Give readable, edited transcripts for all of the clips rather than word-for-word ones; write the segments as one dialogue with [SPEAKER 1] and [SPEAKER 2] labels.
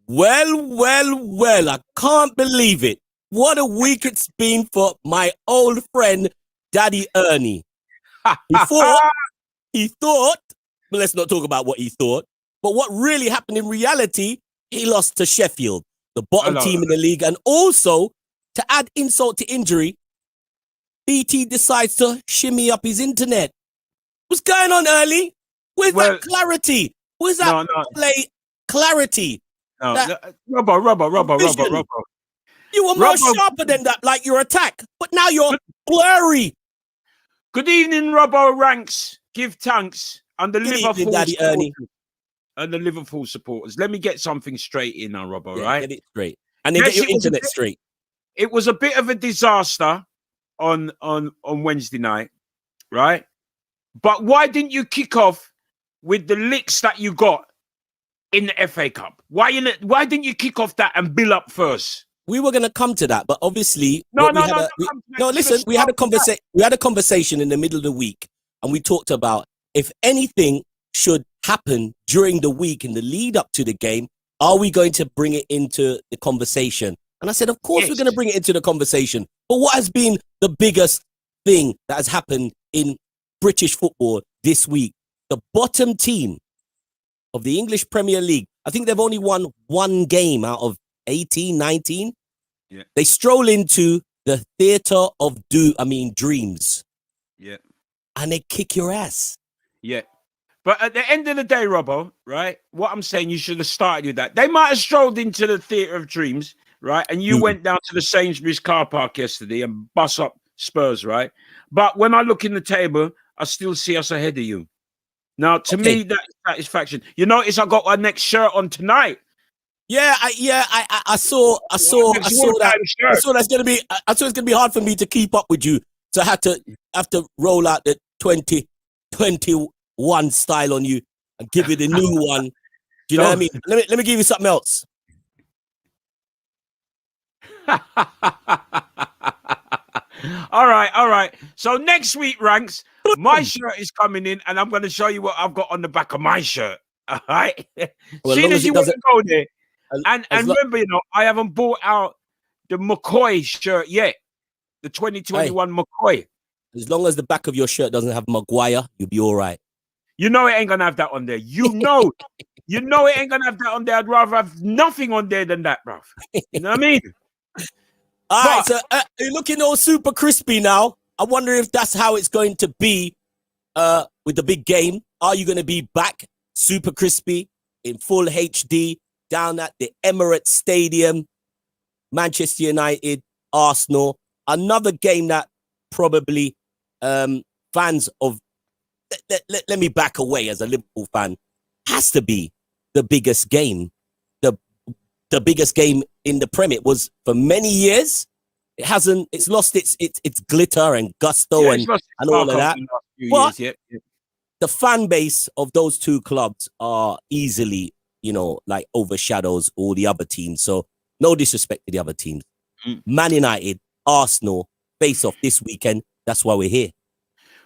[SPEAKER 1] Well, I can't believe it. What a week it's been for my old friend, Daddy Ernie. He thought, but let's not talk about what he thought, but what really happened in reality, he lost to Sheffield, the bottom team in the league. And also, to add insult to injury, BT decides to shimmy up his internet. What's going on, Early? Where's that clarity? Where's that clarity?
[SPEAKER 2] No, Robbo.
[SPEAKER 1] You were more sharper than that, like your attack, but now you're blurry.
[SPEAKER 2] Good evening, Robbo Ranx. Give thanks. And the
[SPEAKER 1] Liverpool Daddy Ernie.
[SPEAKER 2] And the Liverpool supporters. Let me get something straight in now, Robbo, right?
[SPEAKER 1] Get it straight. And then get your internet straight.
[SPEAKER 2] It was a bit of a disaster on Wednesday night, right? But why didn't you kick off with the licks that you got in the FA Cup? Why didn't you kick off that and build up first?
[SPEAKER 1] We were going to come to that, but obviously, listen. We had a conversation in the middle of the week, and we talked about if anything should happen during the week in the lead up to the game, are we going to bring it into the conversation? And I said, of course, we're going to bring it into the conversation. But what has been the biggest thing that has happened in British football this week? The bottom team of the English Premier League, I think they've only won one game out of 18, 19.
[SPEAKER 2] Yeah.
[SPEAKER 1] They stroll into the theatre of dreams.
[SPEAKER 2] Yeah.
[SPEAKER 1] And they kick your ass.
[SPEAKER 2] Yeah. But at the end of the day, Robbo, right, what I'm saying, you should have started with that. They might have strolled into the theatre of dreams, right, and you went down to the Sainsbury's car park yesterday and bust up Spurs, right? But when I look in the table, I still see us ahead of you. Now, to me, that's satisfaction. You notice I got our next shirt on tonight.
[SPEAKER 1] I saw that. I saw that's gonna be. I thought it's gonna be hard for me to keep up with you, so I have to roll out the 2021 style on you and give you the new one. Do you know what I mean? Let me give you something else.
[SPEAKER 2] All right. So next week, Ranks, my shirt is coming in, and I'm going to show you what I've got on the back of my shirt. All right.
[SPEAKER 1] Well,
[SPEAKER 2] Seeing as you want to go there, and remember, I haven't bought out the McCoy shirt yet, the 2021 McCoy.
[SPEAKER 1] As long as the back of your shirt doesn't have Maguire, you'll be all right.
[SPEAKER 2] You know it ain't gonna have that on there. You know it ain't gonna have that on there. I'd rather have nothing on there than that, bruv. You know what I mean?
[SPEAKER 1] All right, so you're looking all super crispy now. I wonder if that's how it's going to be with the big game. Are you going to be back super crispy in full HD down at the Emirates Stadium, Manchester United, Arsenal? Another game that probably fans of, let me back away as a Liverpool fan, has to be the biggest game. The biggest game in the Premier. It was for many years. It's lost its glitter and gusto and all of that. But the fan base of those two clubs are easily, like overshadows all the other teams. So no disrespect to the other teams. Man United, Arsenal, face off this weekend. That's why we're here.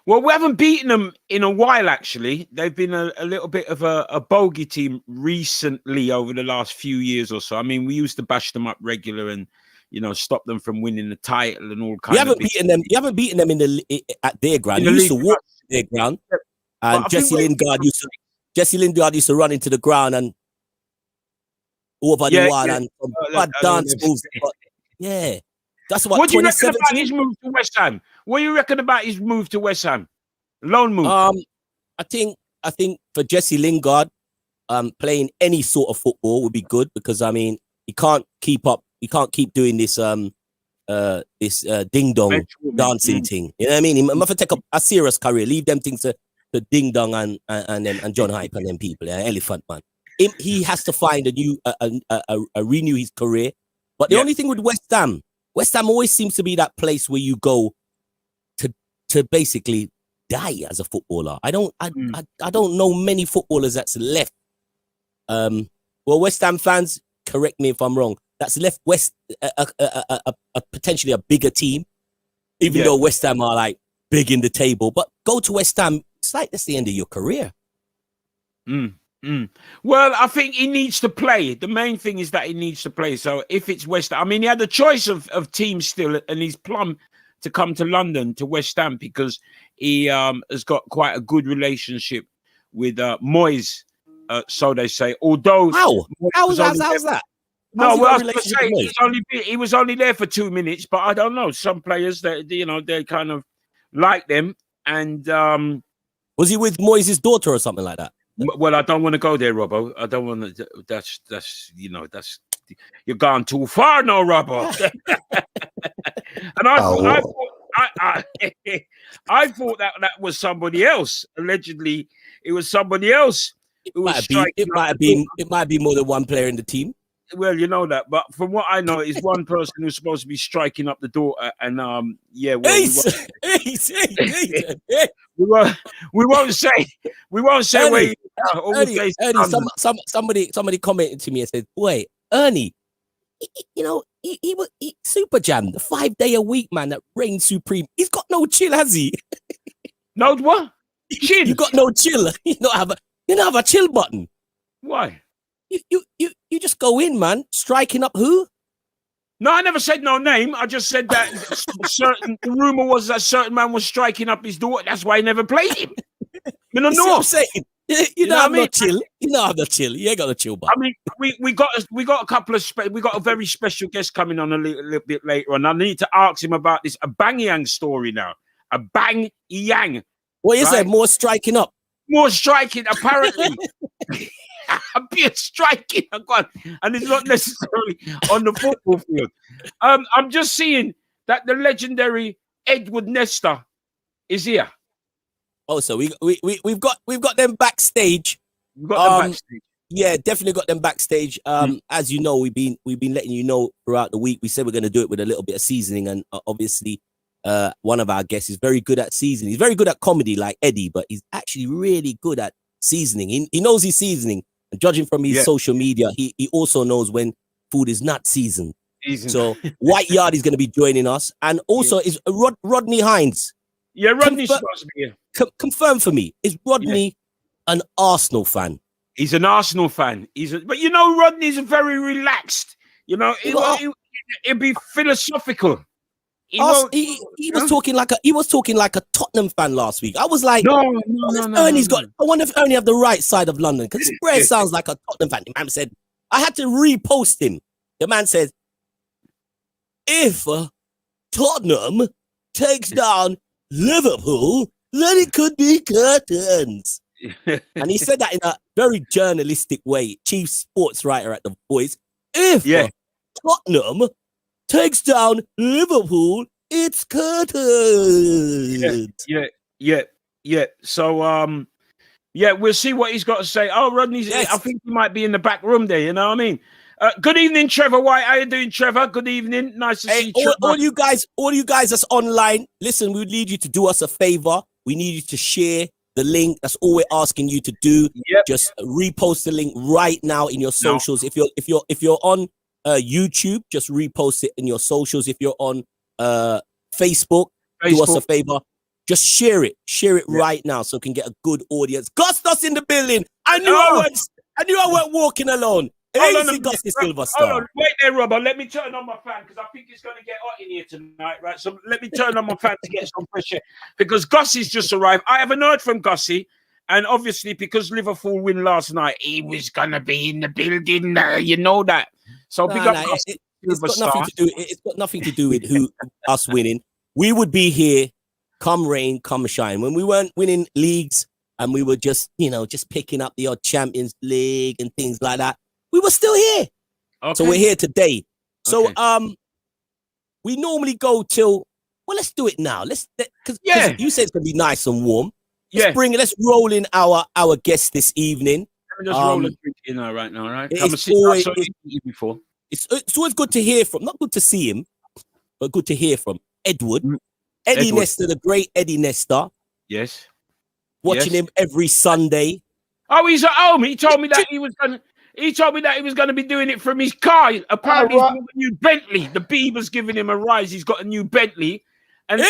[SPEAKER 2] Well, we haven't beaten them in a while, actually. They've been a little bit of a bogey team recently over the last few years or so. I mean, we used to bash them up regular and, stop them from winning the title and all kinds of
[SPEAKER 1] beaten them. You haven't beaten them at their ground. You used to walk their ground. And Jesse Lingard used to run into the ground and over the wall and bad dance moves. Yeah. That's what
[SPEAKER 2] do you reckon about his move to West Ham? What do you reckon about his move to West Ham? Loan move.
[SPEAKER 1] I think for Jesse Lingard, playing any sort of football would be good because he can't keep up. He can't keep doing this ding dong dancing thing. You know what I mean? He must take a serious career. Leave them things to ding dong and John Hype and them people. Elephant man. He has to find renew his career. But the only thing with West Ham always seems to be that place where you go to basically die as a footballer. I don't know many footballers that's left. West Ham fans, correct me if I'm wrong. That's left potentially a bigger team, even though West Ham are like big in the table. But go to West Ham, it's like that's the end of your career.
[SPEAKER 2] Well, I think he needs to play. The main thing is that he needs to play. So if it's West Ham, I mean, he had a choice of teams still, and he's plumb to come to London, to West Ham, because he has got quite a good relationship with Moyes, so they say. Although,
[SPEAKER 1] how's that?
[SPEAKER 2] No, well, I was going to say he was only there for 2 minutes, but I don't know. Some players that they kind of like them, and
[SPEAKER 1] was he with Moyes' daughter or something like that?
[SPEAKER 2] Well, I don't want to go there, Robbo. I don't want to. That's you're gone too far now, Robbo. And I thought that was somebody else. Allegedly, it was somebody else who was striking.
[SPEAKER 1] It might be more than one player in the team.
[SPEAKER 2] Well, you know that, but from what I know, it's one person who's supposed to be striking up the daughter, and we won't say
[SPEAKER 1] Ernie,
[SPEAKER 2] where.
[SPEAKER 1] Ernie, somebody commented to me and said, "Wait, Ernie, he super jammed 5 day a week, man. That reigns supreme. He's got no chill, has he?
[SPEAKER 2] No what? Chill?
[SPEAKER 1] You got no chill. You don't have a chill button.
[SPEAKER 2] Why?
[SPEAKER 1] You just go in, man. Striking up who?
[SPEAKER 2] No, I never said no name. I just said that the rumor was that certain man was striking up his daughter. That's why he never played him. You know what I'm saying?
[SPEAKER 1] You don't have no chill. You don't have no chill. You ain't got no chill button.
[SPEAKER 2] I mean, we got a couple of we got a very special guest coming on a little bit later on. I need to ask him about this Aubameyang story now. Aubameyang.
[SPEAKER 1] What you said? More striking up.
[SPEAKER 2] More striking, apparently. A bit striking, and it's not necessarily on the football field. I'm just seeing that the legendary Edward Nesta is here.
[SPEAKER 1] Oh, so we've got them backstage.
[SPEAKER 2] We've got them backstage.
[SPEAKER 1] Yeah, definitely got them backstage. As you know, we've been letting you know throughout the week. We said we're going to do it with a little bit of seasoning, and obviously, one of our guests is very good at seasoning. He's very good at comedy, like Eddie, but he's actually really good at seasoning. He knows his seasoning. And judging from his social media, he also knows when food is not seasoned. So White Yard is going to be joining us, and also is Rodney Hines.
[SPEAKER 2] Yeah, Rodney's supposed to be here.
[SPEAKER 1] Confirm for me, is Rodney an Arsenal fan?
[SPEAKER 2] He's an Arsenal fan. But Rodney's very relaxed. He'll be philosophical. He
[SPEAKER 1] was talking like a Tottenham fan last week. I was like,
[SPEAKER 2] no.
[SPEAKER 1] I wonder if Ernie have the right side of London, because his breath sounds like a Tottenham fan. The man said, I had to repost him. The man said, if Tottenham takes down Liverpool, then it could be curtains. And he said that in a very journalistic way. Chief sports writer at The Voice. If Tottenham takes down Liverpool, it's curtains.
[SPEAKER 2] Yeah. So we'll see what he's got to say. Oh, Rodney's I think he might be in the back room there, you know what I mean? Good evening, Trevor White. How you doing, Trevor? Good evening. Nice to see you.
[SPEAKER 1] All you guys that's online, listen, we would need you to do us a favor. We need you to share the link. That's all we're asking you to do.
[SPEAKER 2] Yep.
[SPEAKER 1] Just repost the link right now in your socials. If you're on YouTube, just repost it in your socials. If you're on Facebook, do us a favor. Just share it right now, so we can get a good audience. Gustos in the building. I knew I weren't walking alone. Easy, Gusty Silverstar.
[SPEAKER 2] Wait there, Robbo. Let me turn on my fan, because I think it's going to get hot in here tonight, right? So let me turn on my fan to get some fresh air, because Gussie's just arrived. I haven't heard from Gussie. And obviously, because Liverpool win last night, he was going to be in the building. You know that. So
[SPEAKER 1] it's got nothing to do with us winning. We would be here come rain, come shine. When we weren't winning leagues and we were just picking up the odd Champions League and things like that, we were still here. Okay. So we're here today. So we normally go till, let's do it now. Because you said it's going to be nice and warm. Let's roll in our guest this evening.
[SPEAKER 2] Let me just roll a drink in right now, right?
[SPEAKER 1] It's always good to hear from, not good to see him, but good to hear from Edward. Eddie Nesta, the great Eddie Nesta.
[SPEAKER 2] Yes.
[SPEAKER 1] Watching him every Sunday.
[SPEAKER 2] Oh, he's at home. He told me that he was going to be doing it from his car. Apparently, he's got a new Bentley. The Beaver's giving him a rise. He's got a new Bentley. And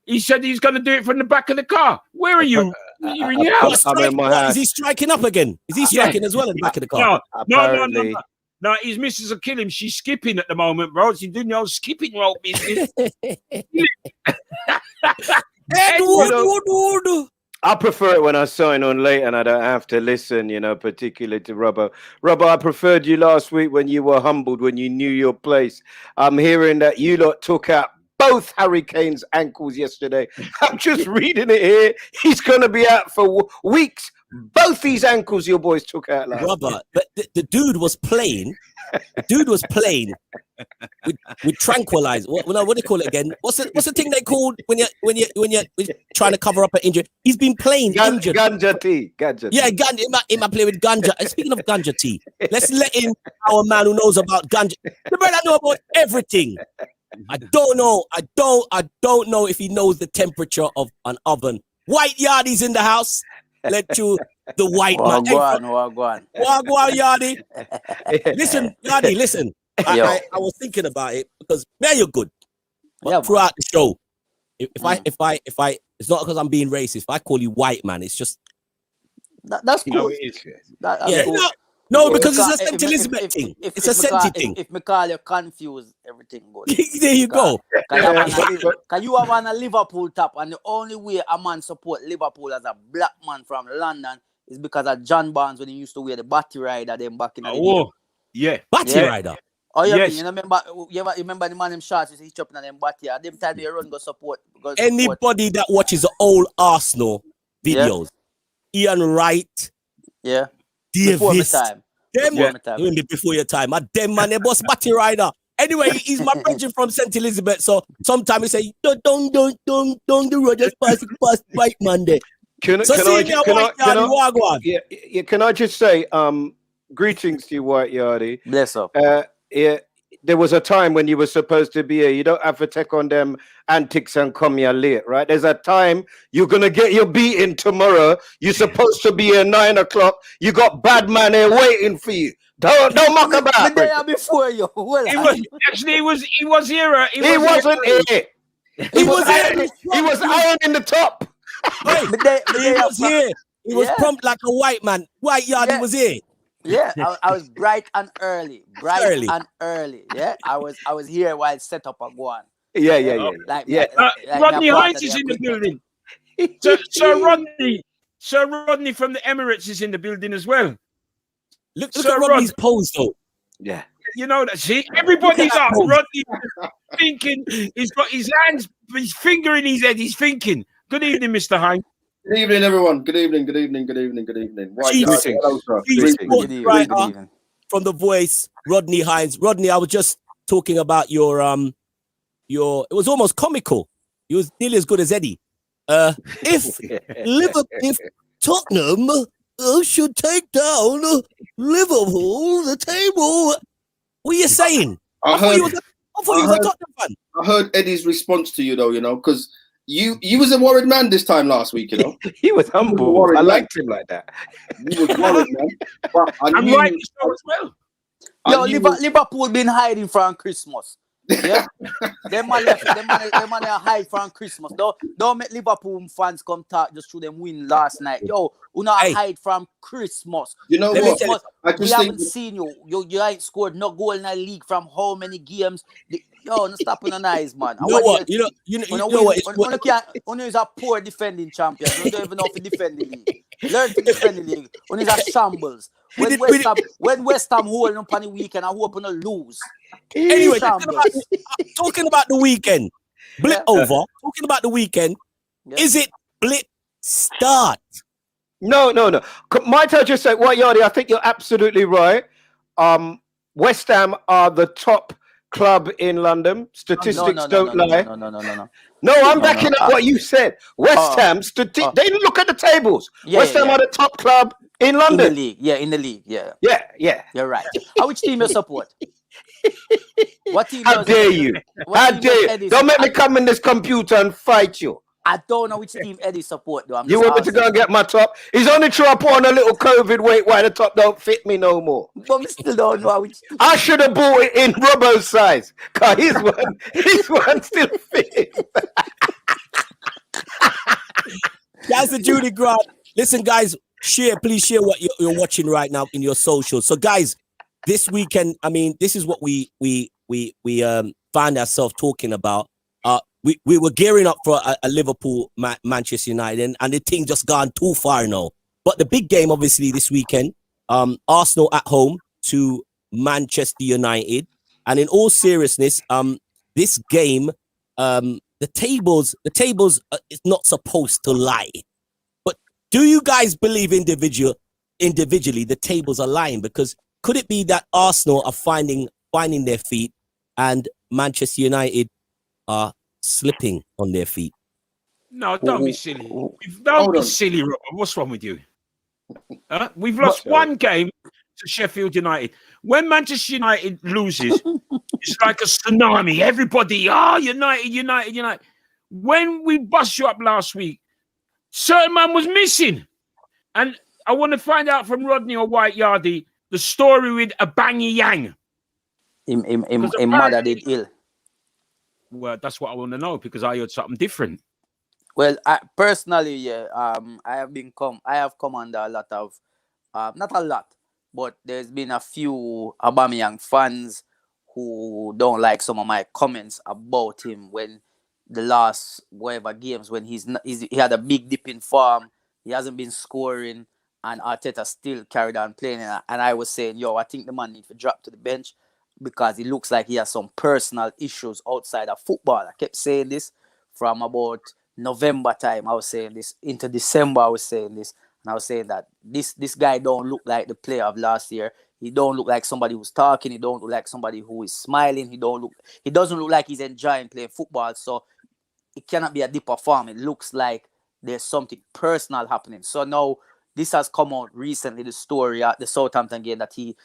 [SPEAKER 2] he said he's going to do it from the back of the car. Where are you? You're in your house.
[SPEAKER 3] I'm in my house.
[SPEAKER 1] Is he striking up again? Is he striking as well in the back of the car?
[SPEAKER 3] Apparently.
[SPEAKER 2] No, his missus will kill him. She's skipping at the moment, bro. She's doing your skipping rope business.
[SPEAKER 1] Edward.
[SPEAKER 3] I prefer it when I sign on late and I don't have to listen, particularly to Robbo. Robbo, I preferred you last week when you were humbled, when you knew your place. I'm hearing that you lot took out both Harry Kane's ankles yesterday. I'm just reading it here. He's going to be out for weeks. Both these ankles your boys took out last
[SPEAKER 1] Robert, but the dude was playing. The dude was playing with tranquilizer. What do you call it again? What's the thing they called when you're trying to cover up an injury? He's been playing injured.
[SPEAKER 3] Ganja tea.
[SPEAKER 1] Yeah, ganja. He might play with ganja. And speaking of ganja tea, let's let in our man who knows about ganja. The brother know about everything. I don't know if he knows the temperature of an oven. White Yardy's in the house. Let you, the white man.
[SPEAKER 4] Wagwan.
[SPEAKER 1] Yardy. Listen, Yardy, listen. I was thinking about it because man, you're good. But throughout the show, if I, it's not because I'm being racist. If I call you white man, it's just
[SPEAKER 4] that's cool.
[SPEAKER 1] That's cool. No, because it's a St. Elizabeth thing. It's a Senti thing.
[SPEAKER 4] If me call you confused, everything good.
[SPEAKER 1] There you go.
[SPEAKER 4] Because you have on a Liverpool top, and the only way a man support Liverpool as a black man from London is because of John Barnes when he used to wear the Batty Rider them back in the day.
[SPEAKER 2] Yeah.
[SPEAKER 1] Batty Rider.
[SPEAKER 4] Oh, yeah,
[SPEAKER 2] yes.
[SPEAKER 4] you remember the man them shots he chopping on them Batty. Them time they run go support.
[SPEAKER 1] Anybody that watches the old Arsenal videos, Ian Wright,
[SPEAKER 4] before my time.
[SPEAKER 1] Before your time. Them man, they boss Batty Rider. Anyway, he's my friend from St. Elizabeth, so sometimes he say, don't do road, just pass white man there.
[SPEAKER 3] Can I just say, greetings to you, White Yardy.
[SPEAKER 4] Bless up.
[SPEAKER 3] There was a time when you were supposed to be here. You don't have to take on them antics and come here late, right? There's a time you're going to get your beating tomorrow. You're supposed to be here 9 o'clock. You got bad man here waiting for you. Don't muck about.
[SPEAKER 4] The day before you.
[SPEAKER 2] He was here.
[SPEAKER 3] He wasn't here. He was ironing the top.
[SPEAKER 1] Hey, he was here. He was prompt like a white man. White Yardy was here.
[SPEAKER 4] Yeah, I was bright and early. Yeah, I was here while it set up a guan.
[SPEAKER 3] Yeah.
[SPEAKER 2] Rodney Hines is in the building. Sir Rodney from the Emirates is in the building as well.
[SPEAKER 1] Look at Rodney's pose though.
[SPEAKER 3] Yeah.
[SPEAKER 2] You know that. See, everybody's up. Rodney thinking. He's got his hands, his finger in his head. He's thinking. Good evening, Mr. Hines.
[SPEAKER 5] Good evening, everyone. Good evening.
[SPEAKER 1] From The Voice, Rodney Hines. Rodney, I was just talking about your it was almost comical. He was nearly as good as Eddie. If Tottenham should take down Liverpool, the table, what are you saying? I thought he was a Tottenham fan.
[SPEAKER 5] I heard Eddie's response to you, though, because you was a worried man this time last week,
[SPEAKER 3] He was humble. I liked him like that.
[SPEAKER 5] He was worried, man. But
[SPEAKER 2] I'm right as well.
[SPEAKER 4] Liverpool been hiding from Christmas. Yeah, them man hide from Christmas. Don't make Liverpool fans come talk just through them win last night. Yo, hide from Christmas.
[SPEAKER 5] You know what?
[SPEAKER 4] We haven't seen you. You ain't scored no goal in the league from how many games? Yo, no stopping on eyes, man.
[SPEAKER 1] You know what?
[SPEAKER 4] One is a poor defending champion. You don't even know if you defend the league. Learn to defend the league. One is a shambles. When West Ham hold up on the weekend, I hope to lose.
[SPEAKER 1] Anyway, talking about the weekend, blip over. Talking about the weekend, is it blip start?
[SPEAKER 3] No. Might I just say, White Yardy, I think you're absolutely right. West Ham are the top club in London. Statistics don't lie. No, I'm backing up what you said. West Ham, they look at the tables. West Ham are the top club in London.
[SPEAKER 4] In the league.
[SPEAKER 3] Yeah.
[SPEAKER 4] You're right. Which team you support? What team?
[SPEAKER 3] How dare you? Don't make me come in this computer and fight you.
[SPEAKER 4] I don't know which team Eddie support though.
[SPEAKER 3] You want me to go and get my top? He's only trying to put on a little COVID weight while the top don't fit me no more.
[SPEAKER 4] But we still don't know which team.
[SPEAKER 3] I should have bought it in Robbo's size. Cause his one still fits.
[SPEAKER 1] That's the Judy Grant. Listen, guys, please share what you're watching right now in your socials. So, guys, this weekend, I mean, this is what we find ourselves talking about. We were gearing up for a Liverpool Manchester United, and the thing just gone too far now. But the big game, obviously, this weekend, Arsenal at home to Manchester United, and in all seriousness, this game, the tables is not supposed to lie. But do you guys believe individually the tables are lying? Because could it be that Arsenal are finding their feet and Manchester United are slipping on their feet?
[SPEAKER 2] No, don't be silly. Don't be silly, Robert. What's wrong with you? We've lost one game to Sheffield United. When Manchester United loses, it's like a tsunami. Everybody, United. When we bust you up last week, certain man was missing. And I want to find out from Rodney or White Yardie the story with Aubameyang.
[SPEAKER 4] Him mother did ill.
[SPEAKER 2] Well, that's what I want to know, because I heard something different.
[SPEAKER 4] Well, personally, I have come under a lot of, not a lot, but there's been a few Aubameyang fans who don't like some of my comments about him when the last whatever games when he had a big dip in form, he hasn't been scoring, and Arteta still carried on playing. And I was saying, I think the man needs to drop to the bench because it looks like he has some personal issues outside of football. I kept saying this from about November time. I was saying this into December. I was saying this, and I was saying that this guy don't look like the player of last year. He don't look like somebody who's talking. He don't look like somebody who is smiling. He doesn't look like he's enjoying playing football. So it cannot be a deeper form. It looks like there's something personal happening. So now this has come out recently, the story at the Southampton game, that he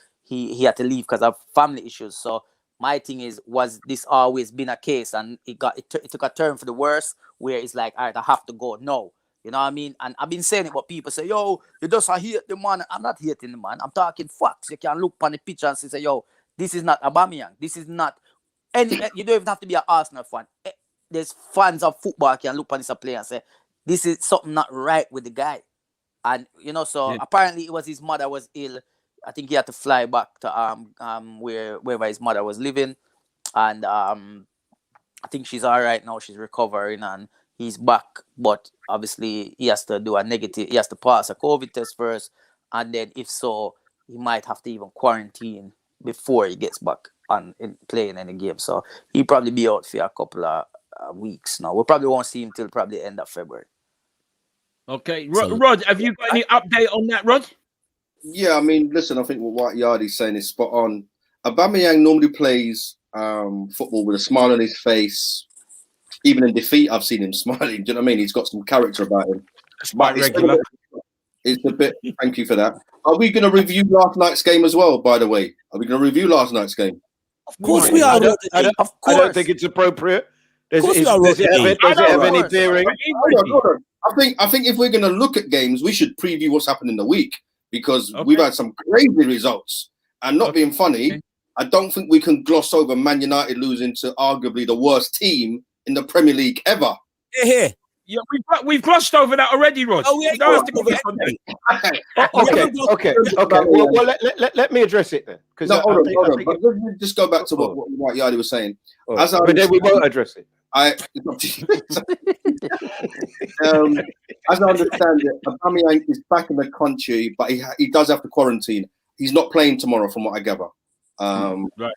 [SPEAKER 4] had to leave because of family issues. So my thing is, was this always been a case, and it took a turn for the worse, where it's like, all right, I have to go. No. You know what I mean? And I've been saying it, but people say, you just hate the man. I'm not hating the man. I'm talking facts. You can look on the picture and say, this is not Aubameyang. This is not any. You don't even have to be an Arsenal fan. There's fans of football can look on this player and say, this is something not right with the guy. And, apparently it was his mother was ill. I think he had to fly back to wherever his mother was living. And I think she's all right now. She's recovering and he's back. But obviously he has to he has to pass a COVID test first. And then if so, he might have to even quarantine before he gets back on playing any game. So he'll probably be out for a couple of weeks now. We probably won't see him till probably end of February.
[SPEAKER 2] Okay. Rod, have you got any update on that, Rod?
[SPEAKER 5] Yeah, I mean, listen, I think what White Yardie's saying is spot on. Aubameyang normally plays football with a smile on his face. Even in defeat, I've seen him smiling. Do you know what I mean? He's got some character about him.
[SPEAKER 2] But regular.
[SPEAKER 5] It's a bit. Thank you for that. Are we going to review last night's game as well, by the way? Are we going to review last night's game?
[SPEAKER 1] Of course we are.
[SPEAKER 3] I don't think it's appropriate. Does it have any bearing?
[SPEAKER 5] Hold on. I think if we're going to look at games, we should preview what's happened in the week, because we've had some crazy results. And not being funny, I don't think we can gloss over Man United losing to arguably the worst team in the Premier League ever.
[SPEAKER 2] Yeah, we've glossed over that already, Rod.
[SPEAKER 1] Oh, yeah,
[SPEAKER 3] okay. Well, let me address it then.
[SPEAKER 5] Hold on. But let me just go back to what White Yardie was saying.
[SPEAKER 3] But then we won't address it.
[SPEAKER 5] As I understand it, Aubameyang is back in the country, but he does have to quarantine. He's not playing tomorrow, from what I gather.
[SPEAKER 2] Right.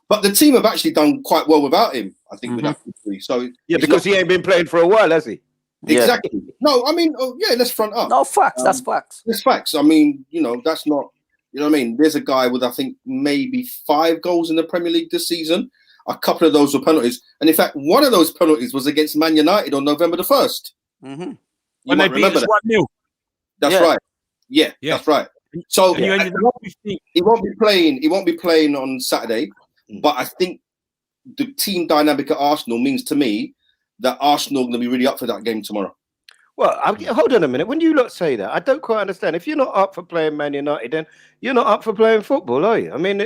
[SPEAKER 5] But the team have actually done quite well without him, I think, with that victory. So
[SPEAKER 3] because he ain't been playing for a while, has he?
[SPEAKER 5] Exactly. Yeah. No, I mean, let's front up.
[SPEAKER 4] No, facts. That's facts.
[SPEAKER 5] It's facts. I mean, that's not. You know what I mean? There's a guy with, I think, maybe 5 goals in the Premier League this season. A couple of those were penalties. And in fact, one of those penalties was against Man United on November the 1st.
[SPEAKER 2] When they beat us 1-0.
[SPEAKER 5] That's right. Yeah, that's right. So he won't be playing. He won't be playing on Saturday. But I think the team dynamic at Arsenal means to me that Arsenal are going to be really up for that game tomorrow.
[SPEAKER 3] Well, hold on a minute. When you lot say that, I don't quite understand. If you're not up for playing Man United, then you're not up for playing football, are you? I mean,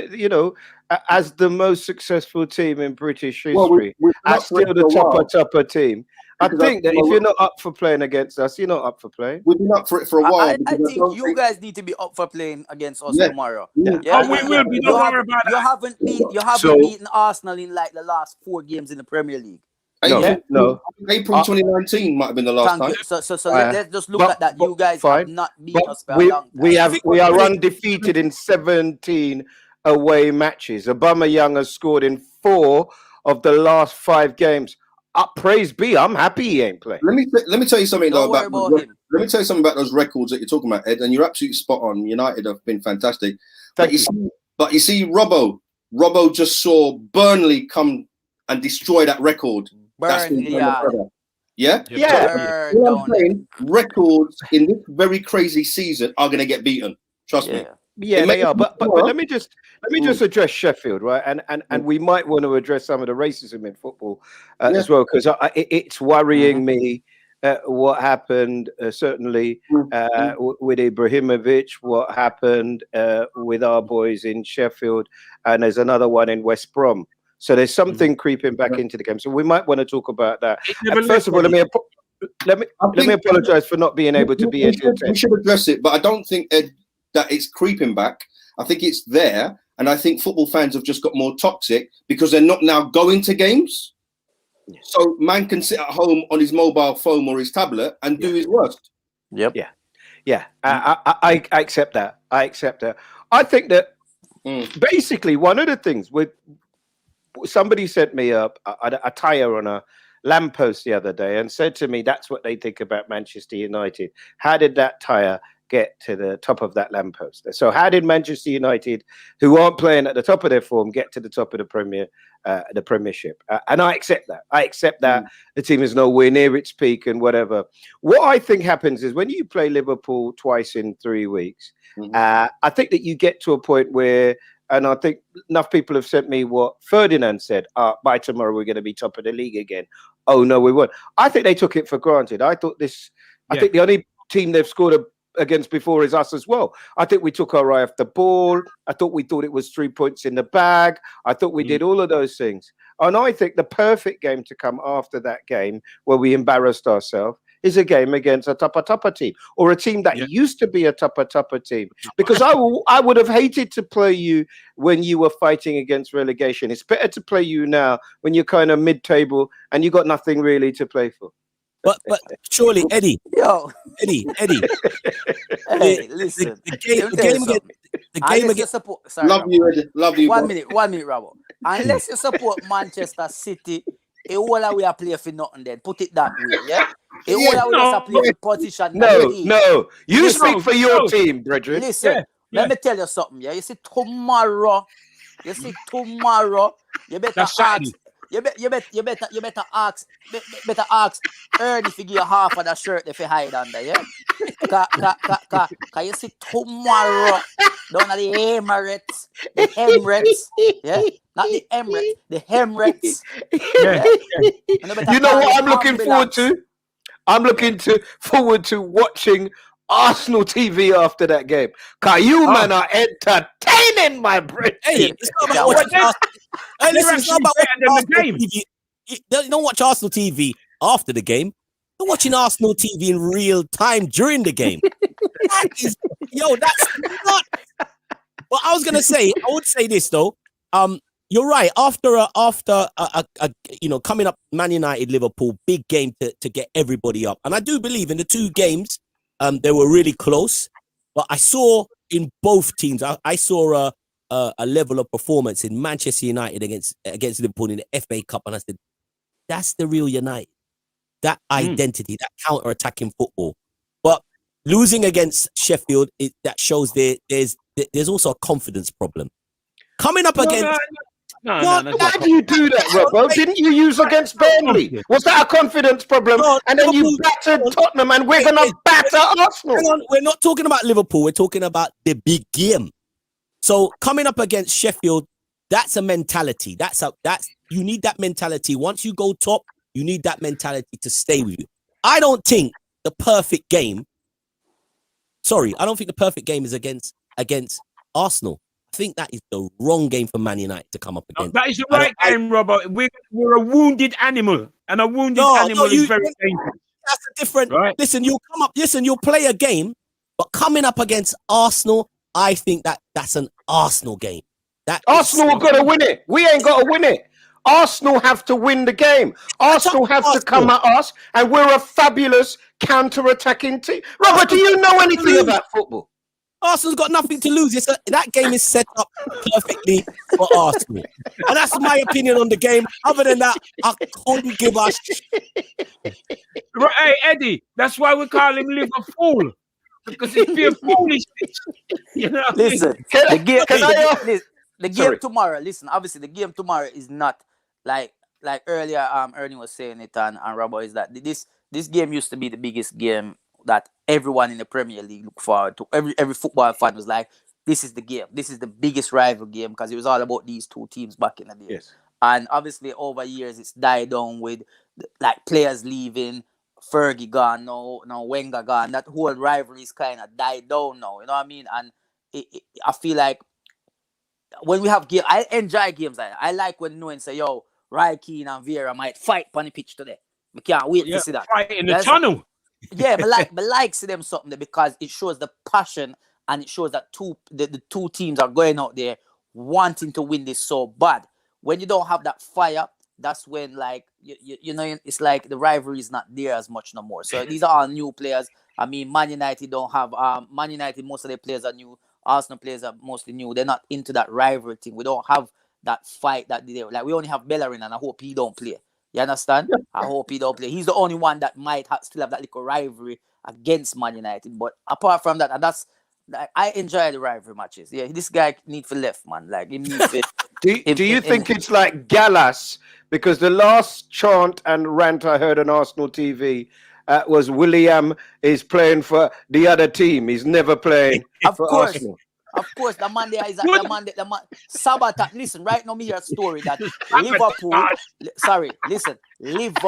[SPEAKER 3] as the most successful team in British history, as still the topper team, I think that if you're not up for playing against us, you're not up for playing.
[SPEAKER 5] We've been up for it for a while.
[SPEAKER 4] I think you guys need to be up for playing against us tomorrow.
[SPEAKER 5] Yeah.
[SPEAKER 2] Oh, we will be. Don't worry about that.
[SPEAKER 4] You haven't beaten Arsenal in like the last 4 games in the Premier League.
[SPEAKER 3] No.
[SPEAKER 5] April 2019 might have been the last time.
[SPEAKER 4] So let's just look at that. You guys have not beaten us for a long time.
[SPEAKER 3] We are undefeated in 17 away matches. Aubameyang has scored in 4 of the last 5 games. Praise be, I'm happy he ain't playing.
[SPEAKER 5] Let me tell you something though
[SPEAKER 4] about him.
[SPEAKER 5] Let me tell you something about those records that you're talking about, Ed, and you're absolutely spot on. United have been fantastic. But you see, Robbo just saw Burnley come and destroy that record.
[SPEAKER 4] Burnley,
[SPEAKER 5] records in this very crazy season are going to get beaten. Trust me.
[SPEAKER 3] Yeah, they are. But let me just address Sheffield, right? And we might want to address some of the racism in football as well, because it's worrying me what happened certainly with Ibrahimovic, what happened with our boys in Sheffield, and there's another one in West Brom. So there's something creeping back into the game. So we might want to talk about that. First of all, let me apologize for not being able to be here.
[SPEAKER 5] We should address it, but I don't think, Ed, that it's creeping back. I think it's there, and I think football fans have just got more toxic because they're not now going to games. So man can sit at home on his mobile phone or his tablet and do his worst.
[SPEAKER 3] Yeah. I accept that. I think that basically one of the things with somebody sent me a tire on a lamppost the other day and said to me, that's what they think about Manchester United. How did that tire get to the top of that lamppost? So how did Manchester United, who aren't playing at the top of their form, get to the top of the Premiership? And I accept that. The team is nowhere near its peak and whatever. What I think happens is when you play Liverpool twice in 3 weeks, I think that you get to a point where, and I think enough people have sent me what Ferdinand said, by tomorrow we're going to be top of the league again. Oh, no, we won't. I think they took it for granted. I think the only team they've scored against before is us as well. I think we took our eye off the ball. I thought it was 3 points in the bag. I thought we did all of those things. And I think the perfect game to come after that game where we embarrassed ourselves is a game against a tupper team, or a team that used to be a tupper team. Because I would have hated to play you when you were fighting against relegation. It's better to play you now when you're kind of mid-table and you got nothing really to play for.
[SPEAKER 1] But surely, Eddie. Eddie.
[SPEAKER 4] Hey, listen.
[SPEAKER 1] The game against
[SPEAKER 4] support. Sorry,
[SPEAKER 5] love you, Eddie. Love you.
[SPEAKER 4] 1 minute, Robbo. Unless you support Manchester City, it all the way I play for nothing. Then put it that way, yeah. It all the way I play for position.
[SPEAKER 3] No. You speak for your team, Brethren.
[SPEAKER 4] Listen, let me tell you something. Yeah, you see tomorrow. You better ask. You better ask Ernie to give you half of the shirt if you hide under, yeah? Cause you see tomorrow down at the Emirates, yeah? Not the Emirates, the Emirates. Yeah.
[SPEAKER 3] You know what I'm looking forward to? I'm looking forward to watching Arsenal TV after that game. Cause you man are entertaining, my friend.
[SPEAKER 1] Hey, it's not about watching Arsenal. Hey, listen, it's not about watching Arsenal TV. You don't watch Arsenal TV after the game. You're watching Arsenal TV in real time during the game. That's not. Well, I would say this though. You're right. After coming up, Man United, Liverpool, big game to get everybody up, and I do believe in the 2 games, they were really close. But I saw in both teams, I saw a level of performance in Manchester United against Liverpool in the FA Cup, and I said, that's the real United. That identity, that counter-attacking football. But losing against Sheffield, that shows there's also a confidence problem. Coming up against...
[SPEAKER 3] No. Why do you do that, Robbo? Didn't you use against Burnley? Was that a confidence problem? And then you battered Tottenham, and we're going to batter Arsenal.
[SPEAKER 1] Hang on, we're not talking about Liverpool. We're talking about the big game. So coming up against Sheffield, that's a mentality. You need that mentality. Once you go top, you need that mentality to stay with you. I don't think the perfect game is against Arsenal. I think that is the wrong game for Man United to come up against.
[SPEAKER 2] That is the right game, Robbo. We're a wounded animal. And a wounded
[SPEAKER 1] No,
[SPEAKER 2] animal is
[SPEAKER 1] you-
[SPEAKER 2] very dangerous.
[SPEAKER 1] That's a different.
[SPEAKER 2] Right.
[SPEAKER 1] Listen, you'll play a game, but coming up against Arsenal, I think that's an Arsenal game.
[SPEAKER 3] Arsenal have got to win it. We ain't got to win it. Arsenal have to win the game. Arsenal have to come at us, and we're a fabulous counter-attacking team. Robert, do you know anything about football?
[SPEAKER 1] Arsenal's got nothing to lose. That game is set up perfectly for Arsenal. And that's my opinion on the game. Other than that, I couldn't give a
[SPEAKER 2] Right, hey, Eddie, that's why we call him Liverpool. Because it's pure foolishness. You know what
[SPEAKER 4] Listen,
[SPEAKER 3] Can
[SPEAKER 4] the game
[SPEAKER 3] Sorry.
[SPEAKER 4] tomorrow. Listen, obviously the game tomorrow is not like earlier. Ernie was saying it and Robbo is that this game used to be the biggest game that everyone in the Premier League looked forward to. Every football fan was like, this is the game. This is the biggest rival game because it was all about these two teams back in the day.
[SPEAKER 3] Yes.
[SPEAKER 4] And obviously over years it's died down with like players leaving, Fergie gone, no Wenger gone. That whole rivalry is kind of died down now. You know what I mean? And I feel like when we have games, I enjoy games like that. I like when knowing say, yo, Roy Keane and Vieira might fight on the pitch today. We can't wait to see that.
[SPEAKER 2] Fight in the tunnel.
[SPEAKER 4] Yeah, but like see them something there because it shows the passion and it shows that the two teams are going out there wanting to win this so bad. When you don't have that fire, that's when like you know it's like the rivalry is not there as much no more. So these are all new players. I mean, Man United don't have Man United. Most of their players are new. Arsenal players are mostly new. They're not into that rivalry thing. We don't have that fight that they like. We only have Bellerin, and I hope he don't play. You understand? I hope he don't play. He's the only one that might still have that little rivalry against Man United. But apart from that, and that's I enjoy the rivalry matches. Yeah, this guy need for left, man. Like he needs to.
[SPEAKER 3] Do you think it's like Gallas? Because the last chant and rant I heard on Arsenal TV was William is playing for the other team. He's never playing for Arsenal.
[SPEAKER 4] Of course, the man there is the man. Sabotage. Listen, right now, me hear a story that Liverpool. Sorry, listen. Let's get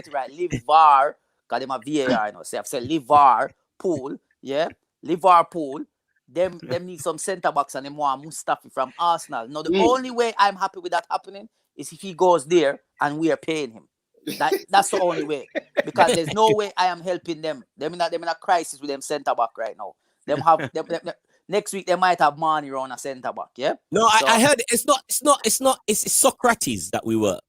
[SPEAKER 4] it right. Livar, because them a VAR, I know. So I've said Liverpool, yeah, Liverpool. Them need some centre backs and them want Mustafi from Arsenal. Now, the only way I'm happy with that happening is if he goes there and we are paying him. That's the only way. Because there's no way I am helping them. Them in a crisis with them centre back right now. Them next week they might have money around a centre back. Yeah.
[SPEAKER 1] No, I heard it's Socrates that we were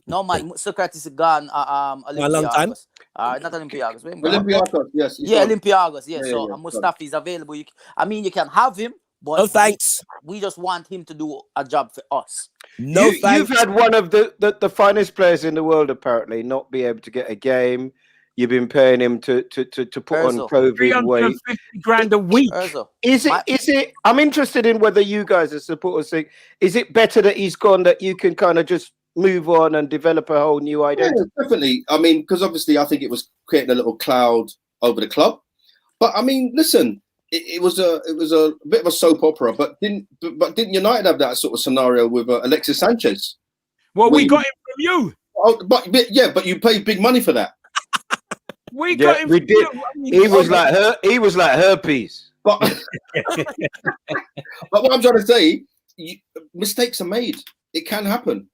[SPEAKER 4] no man, Socrates is gone.
[SPEAKER 1] a long time.
[SPEAKER 4] Not Olympiacos.
[SPEAKER 5] Olympiacos, yes.
[SPEAKER 4] Yeah, Olympiacos. Yeah.
[SPEAKER 5] Yeah,
[SPEAKER 4] So
[SPEAKER 5] yeah.
[SPEAKER 4] Mustafi is available. You can have him, but
[SPEAKER 1] No thanks.
[SPEAKER 4] we just want him to do a job for us.
[SPEAKER 1] No thanks.
[SPEAKER 3] You've had one of the finest players in the world apparently not be able to get a game. You've been paying him to put
[SPEAKER 4] Urzo.
[SPEAKER 3] on COVID weight.
[SPEAKER 2] 350 grand a week.
[SPEAKER 4] Urzo.
[SPEAKER 3] Is it? I'm interested in whether you guys as supporters think, is it better that he's gone, that you can kind of just move on and develop a whole new identity?
[SPEAKER 5] Yeah, definitely. I mean, because obviously I think it was creating a little cloud over the club. But I mean, listen, it was a bit of a soap opera. But didn't United have that sort of scenario with Alexis Sanchez?
[SPEAKER 2] Well, we got him from you.
[SPEAKER 5] Oh, but you paid big money for that.
[SPEAKER 2] We got him.
[SPEAKER 3] We
[SPEAKER 2] from
[SPEAKER 3] did.
[SPEAKER 2] you. I mean,
[SPEAKER 3] He was like herpes.
[SPEAKER 5] But but what I'm trying to say, mistakes are made. It can happen.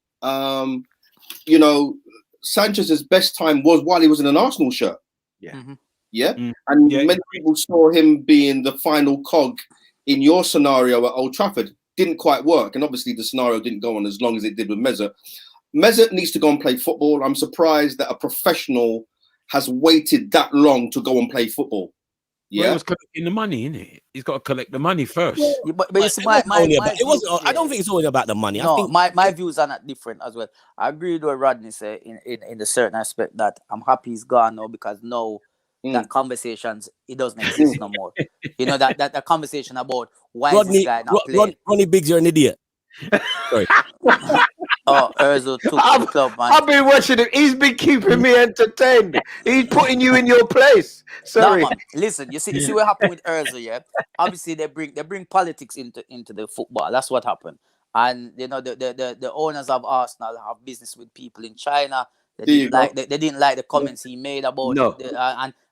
[SPEAKER 5] You know, Sanchez's best time was while he was in an Arsenal shirt.
[SPEAKER 3] Yeah.
[SPEAKER 4] Mhm.
[SPEAKER 5] Yeah.
[SPEAKER 2] Mm.
[SPEAKER 5] And
[SPEAKER 2] Yeah.
[SPEAKER 5] many people saw him being the final cog in your scenario at Old Trafford. Didn't quite work. And obviously the scenario didn't go on as long as it did with Mesut. Mesut needs to go and play football. I'm surprised that a professional has waited that long to go and play football.
[SPEAKER 2] Well,
[SPEAKER 5] Yeah.
[SPEAKER 2] he was collecting the money, innit? He's got to collect the money first.
[SPEAKER 4] Yeah, but you see,
[SPEAKER 1] It wasn't. I don't think it's only about the money. I
[SPEAKER 4] No,
[SPEAKER 1] think
[SPEAKER 4] my views are not different as well. I agree with what Rodney said in the certain aspect that I'm happy he's gone now because now that conversations it doesn't exist no more. You know that conversation about why is this guy not playing?
[SPEAKER 1] Ronnie Biggs, you're an idiot. Sorry.
[SPEAKER 4] Oh, Urzo took the club, man.
[SPEAKER 3] I've been watching him. He's been keeping me entertained. He's putting you in your place. Sorry.
[SPEAKER 4] No, man. Listen, you see what happened with Urzo, yeah? Obviously they bring politics into the football. That's what happened. And you know the owners of Arsenal have business with people in China. They didn't like the comments he made about it,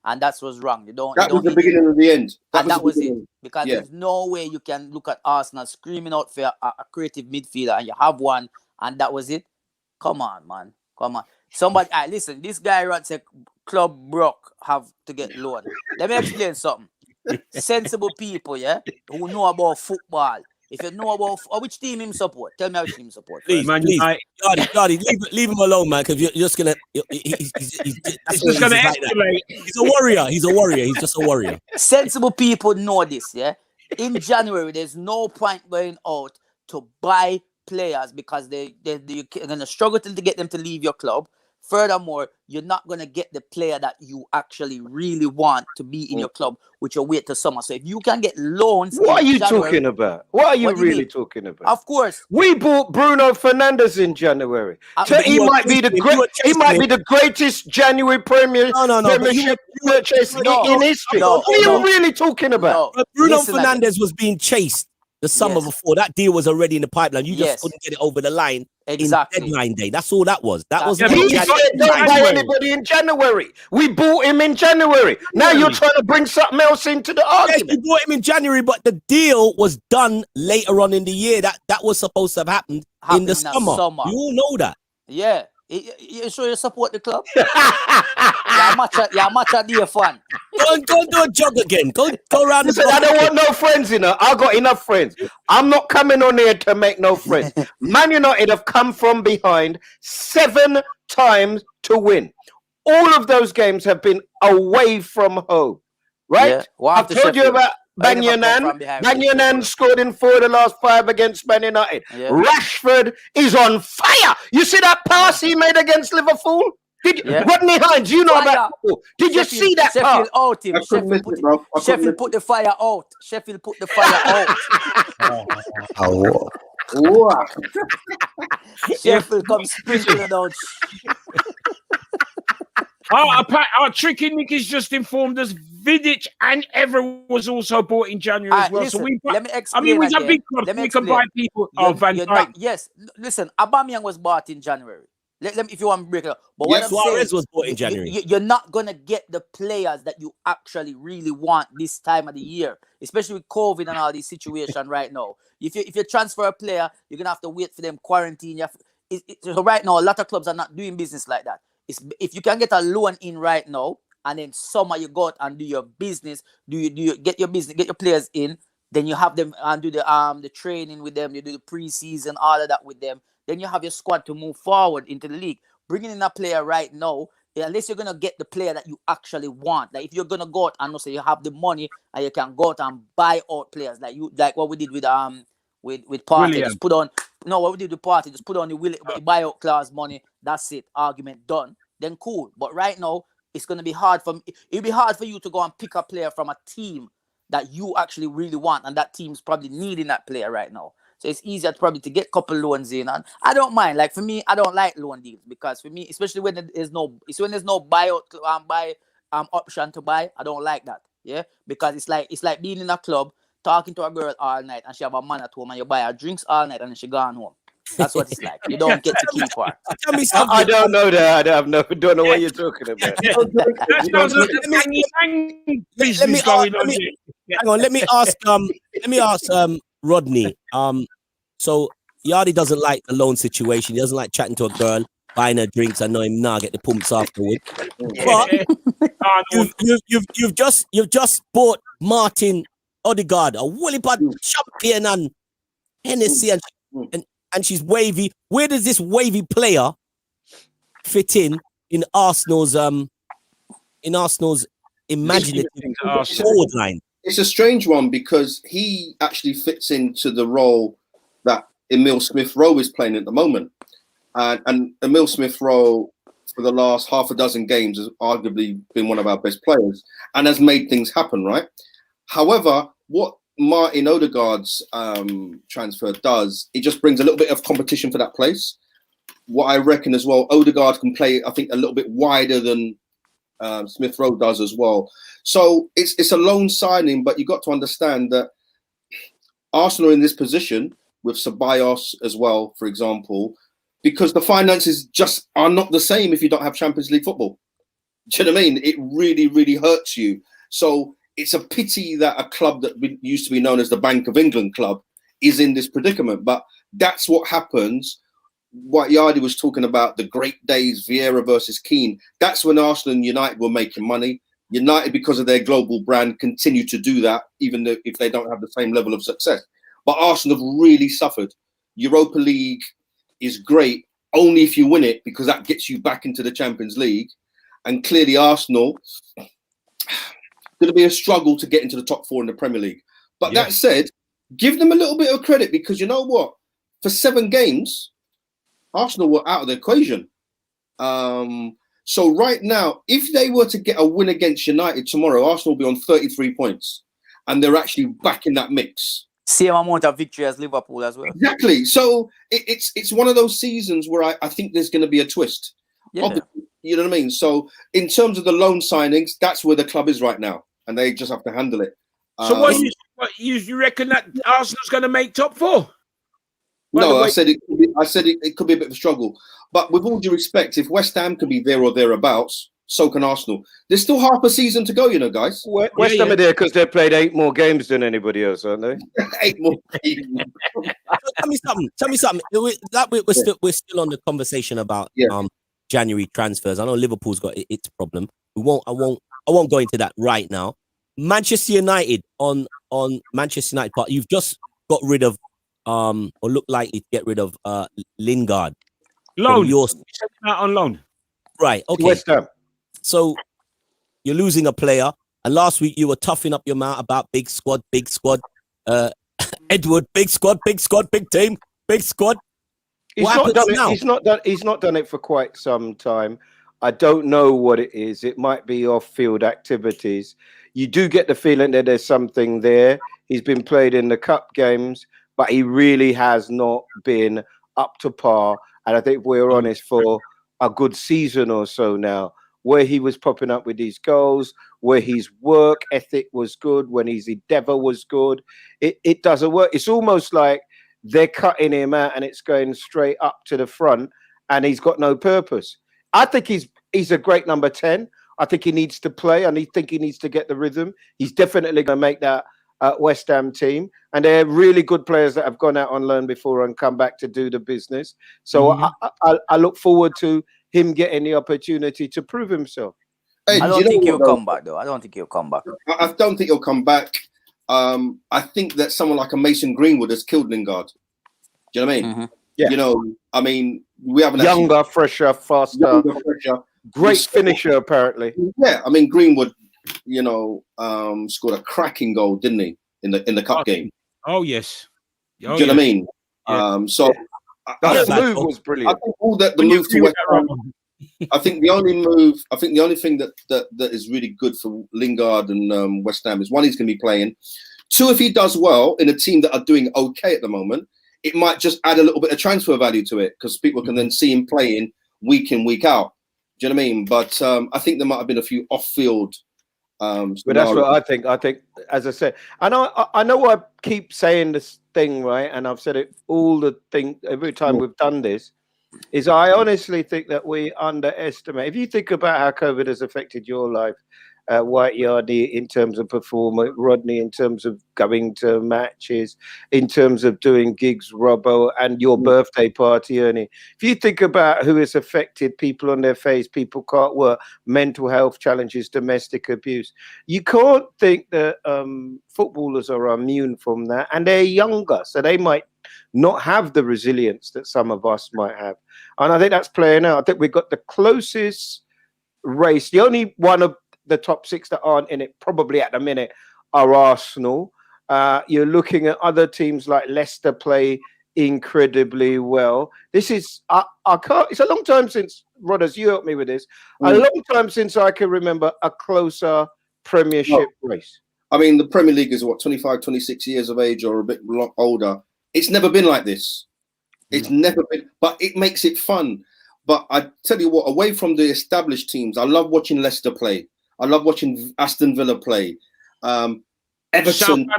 [SPEAKER 4] and that was wrong.
[SPEAKER 5] That was the beginning of the end.
[SPEAKER 4] That was it. Because there's no way you can look at Arsenal screaming out for a creative midfielder and you have one, and that was it. Come on, man. Come on. Somebody, listen, this guy runs a club broke have to get loan. Let me explain something. Sensible people, yeah, who know about football. If you know about which team him support, tell me which team support.
[SPEAKER 1] Please,
[SPEAKER 2] Man
[SPEAKER 1] please.
[SPEAKER 2] United.
[SPEAKER 1] Yardy, leave him alone, man, because you're just going to... He's
[SPEAKER 2] It's going to escalate.
[SPEAKER 1] He's a warrior. He's a warrior. He's just a warrior.
[SPEAKER 4] Sensible people know this, yeah. In January, there's no point going out to buy players because you're going to struggle to get them to leave your club. Furthermore, you're not going to get the player that you actually really want to be in your club, which you wait till summer. So if you can get loans...
[SPEAKER 3] What are you
[SPEAKER 4] January,
[SPEAKER 3] talking about? What are you
[SPEAKER 4] what do you
[SPEAKER 3] really
[SPEAKER 4] mean?
[SPEAKER 3] talking about?
[SPEAKER 4] Of course.
[SPEAKER 3] We bought Bruno Fernandes in January. So he might be the greatest January Premiership purchase in history. What are you really talking about?
[SPEAKER 1] But Bruno Fernandes was being chased the summer before. That deal was already in the pipeline. You just couldn't get it over the line in deadline day. That's all that was. That was.
[SPEAKER 3] He said don't buy anybody in January. We bought him in January. Now you're trying to bring something else into the argument.
[SPEAKER 1] Yes, we bought him in January, but the deal was done later on in the year. That was supposed to have happened in the summer. You all know that.
[SPEAKER 4] Yeah. You sure you support the club? You're a match at the fan.
[SPEAKER 1] Go do a jog again. Go around the
[SPEAKER 3] block. I don't want no friends, you know. I got enough friends. I'm not coming on here to make no friends. Man United have come from behind 7 times to win. All of those games have been away from home. Right?
[SPEAKER 4] Yeah. Well,
[SPEAKER 3] I've told you about Banyanan scored in 4 of the last 5 against Man United. Yeah. Rashford is on fire. You see that pass he made against Liverpool? Rodney Hines, you know about football. Did you see that pass?
[SPEAKER 4] Sheffield put the fire out. Sheffield put the fire out. Sheffield comes sprinkling down.
[SPEAKER 2] Our Tricky Nick has just informed us Vidic and Everett was also bought in January as well.
[SPEAKER 4] Listen,
[SPEAKER 2] so
[SPEAKER 4] let me explain.
[SPEAKER 2] We have big clubs. We can buy people. Van Dijk.
[SPEAKER 4] Yes, listen, Aubameyang was bought in January. Let me, if you want to break it up. But
[SPEAKER 1] yes, Suarez was bought in January.
[SPEAKER 4] You're not going to get the players that you actually really want this time of the year, especially with COVID and all these situations right now. If you transfer a player, you're going to have to wait for them quarantine. So right now, a lot of clubs are not doing business like that. If you can get a loan in right now, and then summer you go out and do your business, do you get your business, get your players in, then you have them and do the training with them, you do the preseason, all of that with them. Then you have your squad to move forward into the league. Bringing in a player right now, unless you're gonna get the player that you actually want. Like if you're gonna go out and say you have the money and you can go out and buy out players, like what we did with Partey. Just put on what we did with Partey, just put on the buyout clause money. That's it. Argument done. Then cool. But right now, it's gonna be hard it'll be hard for you to go and pick a player from a team that you actually really want, and that team's probably needing that player right now. So it's easier probably to get a couple loans in, and I don't mind. Like for me, I don't like loan deals because for me, especially when there's no buyout option to buy, I don't like that. Yeah, because it's like being in a club talking to a girl all night and she have a man at home and you buy her drinks all night and then she gone home. That's what it's like. You don't get to keep her.
[SPEAKER 1] Tell me something.
[SPEAKER 3] I don't know that. I don't know what you're talking about.
[SPEAKER 1] Let me ask Rodney. So Yardy doesn't like the loan situation. He doesn't like chatting to a girl, buying her drinks. I know him now. Get the pumps afterward. But you've just bought Martin Odegaard, a woolly pot champion and Hennessy, and she's wavy. Where does this wavy player fit in Arsenal's imaginative forward line?
[SPEAKER 5] It's a strange one because he actually fits into the role that Emile Smith-Rowe is playing at the moment. And Emile Smith-Rowe, for the last half a dozen games, has arguably been one of our best players and has made things happen, right? However, what Martin Odegaard's transfer does, it just brings a little bit of competition for that place. What I reckon as well, Odegaard can play, I think, a little bit wider than Smith-Rowe does as well. So it's a loan signing, but you got to understand that Arsenal are in this position with Ceballos as well, for example, because the finances just are not the same if you don't have Champions League football. Do you know what I mean? It really, really hurts you. So it's a pity that a club that used to be known as the Bank of England club is in this predicament. But that's what happens what Yardi was talking about, the great days, Vieira versus Keane, that's when Arsenal and United were making money. United, because of their global brand, continue to do that, even though if they don't have the same level of success. But Arsenal have really suffered. Europa League is great only if you win it, because that gets you back into the Champions League. And clearly Arsenal, going to be a struggle to get into the top 4 in the Premier League. But that said, give them a little bit of credit, because you know what? For 7 games, Arsenal were out of the equation. So right now, if they were to get a win against United tomorrow, Arsenal will be on 33 points. And they're actually back in that mix.
[SPEAKER 4] Same amount of victory as Liverpool as well.
[SPEAKER 5] Exactly. So it's one of those seasons where I think there's going to be a twist.
[SPEAKER 4] Yeah.
[SPEAKER 5] You know what I mean? So in terms of the loan signings, that's where the club is right now. And they just have to handle it.
[SPEAKER 2] So what you reckon that Arsenal's going to make top 4?
[SPEAKER 5] No, I said it could be a bit of a struggle. But with all due respect, if West Ham can be there or thereabouts, so can Arsenal. There's still half a season to go, you know, guys.
[SPEAKER 3] West Ham are there because they've played 8 more games than anybody else, aren't they?
[SPEAKER 5] 8 more games.
[SPEAKER 1] Tell me something. We're still on the conversation about January transfers. I know Liverpool's got its problem. I won't go into that right now. Manchester United on Manchester United part. You've just got rid of or look likely to get rid of Lingard.
[SPEAKER 2] Loan. On loan.
[SPEAKER 1] Right. Okay.
[SPEAKER 3] West Ham.
[SPEAKER 1] So you're losing a player, and last week you were toughing up your mouth about big squad. Edward, big squad, big team, big squad.
[SPEAKER 3] He's not done it for quite some time. I don't know what it is. It might be off-field activities. You do get the feeling that there's something there. He's been played in the cup games, but he really has not been up to par. And I think we're honest, for a good season or so now, where he was popping up with these goals, where his work ethic was good, when his endeavour was good, it doesn't work. It's almost like they're cutting him out and it's going straight up to the front and he's got no purpose. I think he's a great number 10. I think he needs to play and I think he needs to get the rhythm. He's definitely going to make that West Ham team. And they're really good players that have gone out on loan before and come back to do the business. So I look forward to him getting the opportunity to prove himself.
[SPEAKER 5] Hey,
[SPEAKER 4] I don't think he'll come back, though. I don't think he'll come back.
[SPEAKER 5] I don't think he'll come back. I think that someone like a Mason Greenwood has killed Lingard. Do you know what I mean?
[SPEAKER 4] Mm-hmm.
[SPEAKER 3] Yeah.
[SPEAKER 5] You know, I mean, we haven't
[SPEAKER 3] younger, fresher, faster, great finisher, apparently.
[SPEAKER 5] Yeah, I mean, Greenwood, you know, scored a cracking goal, didn't he, in the cup game?
[SPEAKER 2] Oh yes.
[SPEAKER 5] Do you know what I mean?
[SPEAKER 3] Yeah. That move was brilliant.
[SPEAKER 5] I think all that the move to West Ham. I think the only thing that is really good for Lingard and West Ham is, one, he's going to be playing. 2, if he does well in a team that are doing okay at the moment, it might just add a little bit of transfer value to it because people can then see him playing week in, week out. Do you know what I mean? But I think there might have been a few off-field.
[SPEAKER 3] But that's what I think. I think, as I said, I know I keep saying this thing, right? And I've said it every time we've done this, is I honestly think that we underestimate. If you think about how COVID has affected your life, White Yardy in terms of performance, Rodney in terms of going to matches, in terms of doing gigs, Robbo, and your birthday party, Ernie. If you think about who it's affected, people on their face, people can't work, mental health challenges, domestic abuse, you can't think that footballers are immune from that, and they're younger, so they might not have the resilience that some of us might have. And I think that's playing out. I think we've got the closest race. The only one of the top 6 that aren't in it probably at the minute are Arsenal. You're looking at other teams like Leicester play incredibly well. This is it's a long time since, Rodders, you helped me with this, a long time since I can remember a closer Premiership race.
[SPEAKER 5] I mean, the Premier League is 25, 26 years of age or a bit older. It's never been like this. It's never been, but it makes it fun. But I tell you what, away from the established teams, I love watching Leicester play. I love watching Aston Villa play, Everton,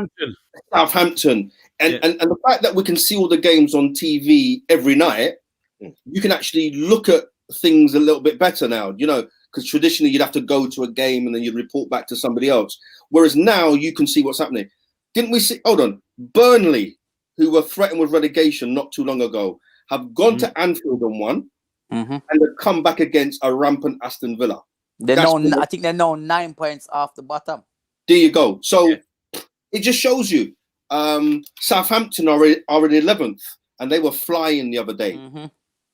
[SPEAKER 5] Southampton. And the fact that we can see all the games on TV every night, you can actually look at things a little bit better now, you know, because traditionally you'd have to go to a game and then you'd report back to somebody else. Whereas now you can see what's happening. Didn't we see, Burnley, who were threatened with relegation not too long ago, have gone to Anfield and won,
[SPEAKER 4] Mm-hmm.
[SPEAKER 5] and they've come back against a rampant Aston Villa.
[SPEAKER 4] I think they're now 9 points off the bottom.
[SPEAKER 5] There you go. So it just shows you Southampton are in 11th, and they were flying the other day.
[SPEAKER 4] Mm-hmm.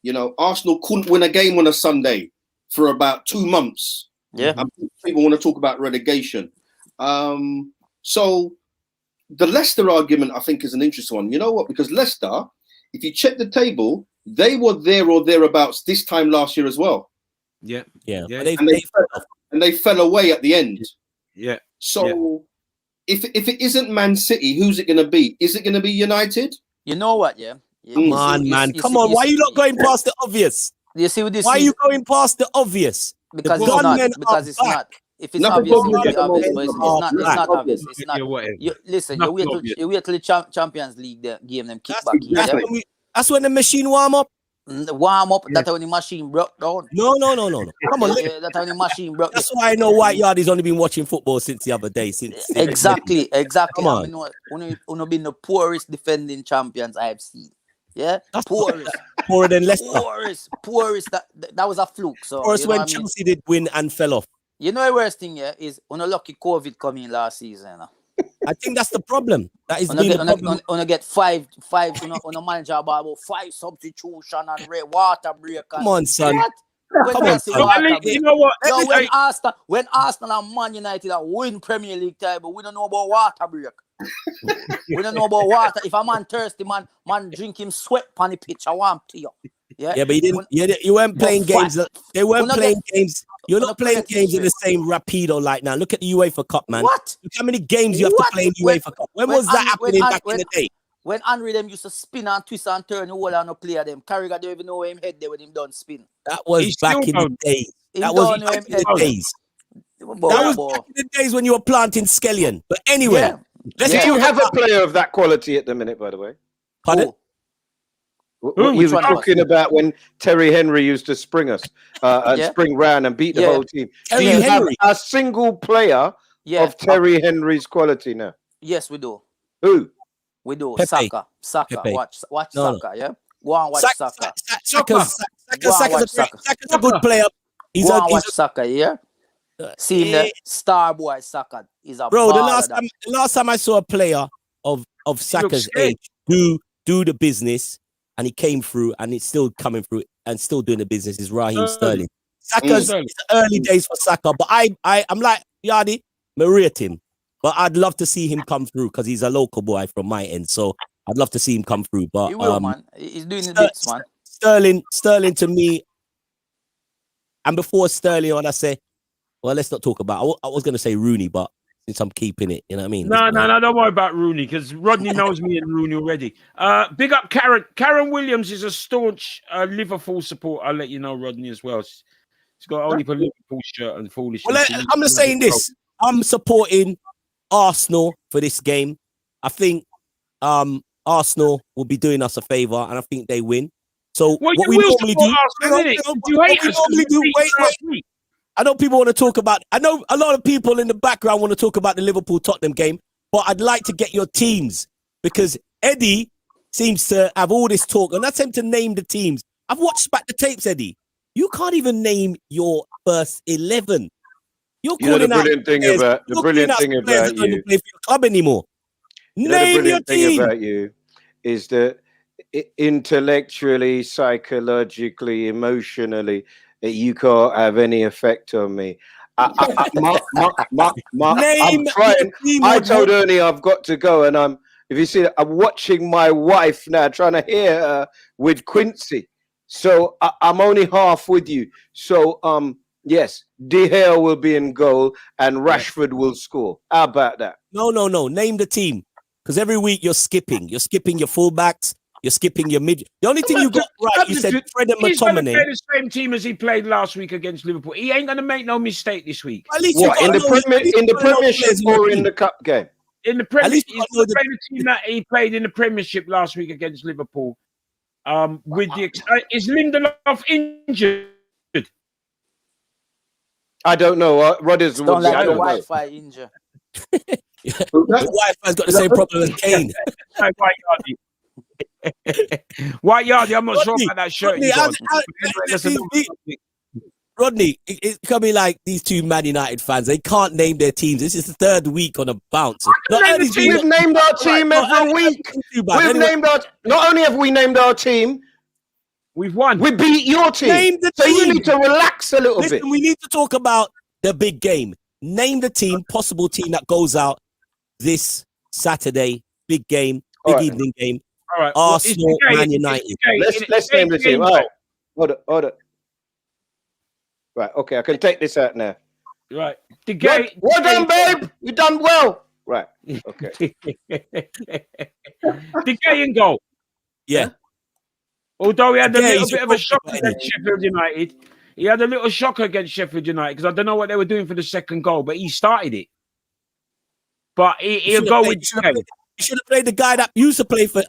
[SPEAKER 5] You know, Arsenal couldn't win a game on a Sunday for about 2 months.
[SPEAKER 4] Yeah.
[SPEAKER 5] And people want to talk about relegation. So the Leicester argument, I think, is an interesting one. You know what? Because Leicester, if you check the table, they were there or thereabouts this time last year as well.
[SPEAKER 2] Yeah.
[SPEAKER 5] And they fell away at the end.
[SPEAKER 2] Yeah.
[SPEAKER 5] So if it isn't Man City, who's it going to be? Is it going to be United?
[SPEAKER 4] You know what? Yeah.
[SPEAKER 1] Come on. Come on. Why are you not going past the obvious?
[SPEAKER 4] You see with this?
[SPEAKER 1] Why are you going past the obvious?
[SPEAKER 4] Because it's not. Because it's not. If it's obvious, it'll be obvious. But it's not. It's not obvious. It's not. Listen, you wait till the Champions League game them kick back in.
[SPEAKER 1] That's when the machine warm up.
[SPEAKER 4] Warm up. That's when the machine broke down.
[SPEAKER 1] No. Come on.
[SPEAKER 4] That's when the machine broke.
[SPEAKER 1] That's why I know White Yard has only been watching football since the other day.
[SPEAKER 4] Exactly.
[SPEAKER 1] Come on.
[SPEAKER 4] Uno been the poorest defending champions I've seen. Yeah,
[SPEAKER 1] that's
[SPEAKER 4] poorest.
[SPEAKER 1] Poorer than Leicester.
[SPEAKER 4] Poorest. That was a fluke. So
[SPEAKER 1] first when Chelsea did win and fell off.
[SPEAKER 4] You know the worst thing here is lucky COVID coming last season.
[SPEAKER 1] I think that's the problem. That is the problem.
[SPEAKER 4] On get five. On a manager about 5 substitution and water break.
[SPEAKER 1] Come on, son.
[SPEAKER 2] You know what?
[SPEAKER 4] When Arsenal and Man United win Premier League title, we don't know about water break. We don't know about water. If a man thirsty, man drink him sweat on the pitch. I want to you. Yeah,
[SPEAKER 1] but you weren't playing games. They weren't playing games. You're not playing games in the same rapido like now. Look at the UEFA Cup, man.
[SPEAKER 4] What?
[SPEAKER 1] Look how many games you have to play in the UEFA Cup. When was that happening back in the day?
[SPEAKER 4] When Henry them used to spin and twist and turn the whole and no player them. Carragher don't even know where him head there when him done spin.
[SPEAKER 1] That was back in the days. That was back in the days. That was back in the days when you were planting Skellion. But anyway,
[SPEAKER 3] do you have a player of that quality at the minute, by the way?
[SPEAKER 1] Pardon?
[SPEAKER 3] What you were talking about when Terry Henry used to spring us, spring round and beat the whole team. Do you have a single player of Terry Henry's quality now?
[SPEAKER 4] Yes, we do.
[SPEAKER 3] Who?
[SPEAKER 4] We do.
[SPEAKER 1] Pepe.
[SPEAKER 4] Saka. Watch Saka, yeah? Go and watch Saka.
[SPEAKER 1] Saka's a good player.
[SPEAKER 4] Go and watch Saka, yeah? See the star boy Saka is a
[SPEAKER 1] bro. The last time I saw a player of Saka's age do the business, and he came through, and it's still coming through, and still doing the business is Raheem Sterling. Saka's it's early days for Saka, but I'm like Yardi, I rate him, but I'd love to see him come through because he's a local boy from my end, so I'd love to see him come through. But
[SPEAKER 4] he will, man. He's doing the bits, man.
[SPEAKER 1] Sterling to me, and before Sterling, when I say, well, let's not talk about. I was going to say Rooney, but since I'm keeping it, you know what I mean?
[SPEAKER 2] No, don't worry about Rooney because Rodney knows me and Rooney already. Big up Karen. Karen Williams is a staunch Liverpool supporter. I'll let you know, Rodney, as well. She's got only a Liverpool shirt and foolishness.
[SPEAKER 1] Well, I'm just saying this. I'm supporting Arsenal for this game. I think Arsenal will be doing us a favour, and I think they win. So what we normally do, wait. I know people want to talk about. I know a lot of people in the background want to talk about the Liverpool-Tottenham game, but I'd like to get your teams because Eddie seems to have all this talk, and that's him to name the teams. I've watched back the tapes, Eddie. You can't even name your first 11. You're calling
[SPEAKER 3] the brilliant thing about you.
[SPEAKER 1] Play for your club anymore.
[SPEAKER 3] Name your team. Thing about you is that intellectually, psychologically, emotionally, you can't have any effect on me. I'm trying. I told Ernie I've got to go, and if you see, I'm watching my wife now, trying to hear her with Quincy. So I'm only half with you. So yes, De Gea will be in goal, and Rashford will score. How about that?
[SPEAKER 1] No. Name the team, because every week you're skipping. You're skipping your fullbacks. You're skipping your mid. The only thing you got right, you said Fred and
[SPEAKER 2] He's going to
[SPEAKER 1] McTominay.
[SPEAKER 2] play the same team as he played last week against Liverpool. He ain't going to make no mistake this week.
[SPEAKER 1] At least
[SPEAKER 3] what, in the Premiership or in the Cup game?
[SPEAKER 2] In the Premiership, the team that he played in the Premiership last week against Liverpool. With the is Lindelof injured?
[SPEAKER 3] I don't know. Rodgers
[SPEAKER 4] don't like the Wi-Fi injured.
[SPEAKER 1] The Wi-Fi's got the same problem as Kane.
[SPEAKER 2] White Yardy, I'm not sure
[SPEAKER 1] Rodney,
[SPEAKER 2] about that shirt
[SPEAKER 1] Rodney,
[SPEAKER 2] he's on.
[SPEAKER 1] That's Rodney, it's gonna be like these two Man United fans. They can't name their teams. This is the third week on a bounce.
[SPEAKER 3] We've named our team every week. We've named our. Not only have we named our team,
[SPEAKER 2] we've won.
[SPEAKER 3] We beat your team.
[SPEAKER 1] Name the
[SPEAKER 3] so
[SPEAKER 1] team.
[SPEAKER 3] you need to relax a little bit.
[SPEAKER 1] We need to talk about the big game. Name the team, possible team that goes out this Saturday. Big game, big evening game.
[SPEAKER 2] All right.
[SPEAKER 1] Arsenal, Man United.
[SPEAKER 3] Let's name the team. All right. Hold it. Right. Okay. I can take this out now.
[SPEAKER 2] Right.
[SPEAKER 3] Well done, babe. You done well. Right. Okay.
[SPEAKER 2] The gay in goal.
[SPEAKER 1] Yeah.
[SPEAKER 2] Although he had a little bit of a shock against Sheffield United. He had a little shock against Sheffield United because I don't know what they were doing for the second goal, but he started it. But he'll go with
[SPEAKER 1] You should have played the guy that used to play for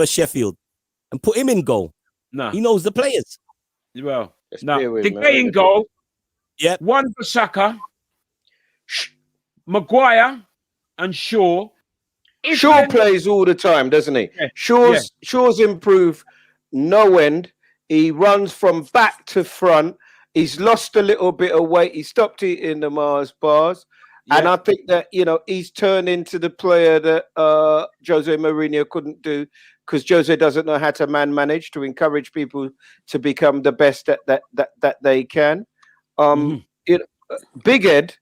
[SPEAKER 1] Sheffield and put him in goal.
[SPEAKER 2] No.
[SPEAKER 1] He knows the players.
[SPEAKER 2] Well, no. The gay in goal.
[SPEAKER 1] Yeah.
[SPEAKER 2] Wan-Bissaka, Maguire, and Shaw.
[SPEAKER 3] Shaw plays all the time, doesn't he?
[SPEAKER 2] Yeah.
[SPEAKER 3] Shaw's improved no end. He runs from back to front. He's lost a little bit of weight. He stopped eating the Mars bars. Yeah. And I think that, he's turned into the player that Jose Mourinho couldn't do because Jose doesn't know how to manage to encourage people to become the best that they can. Big Ed,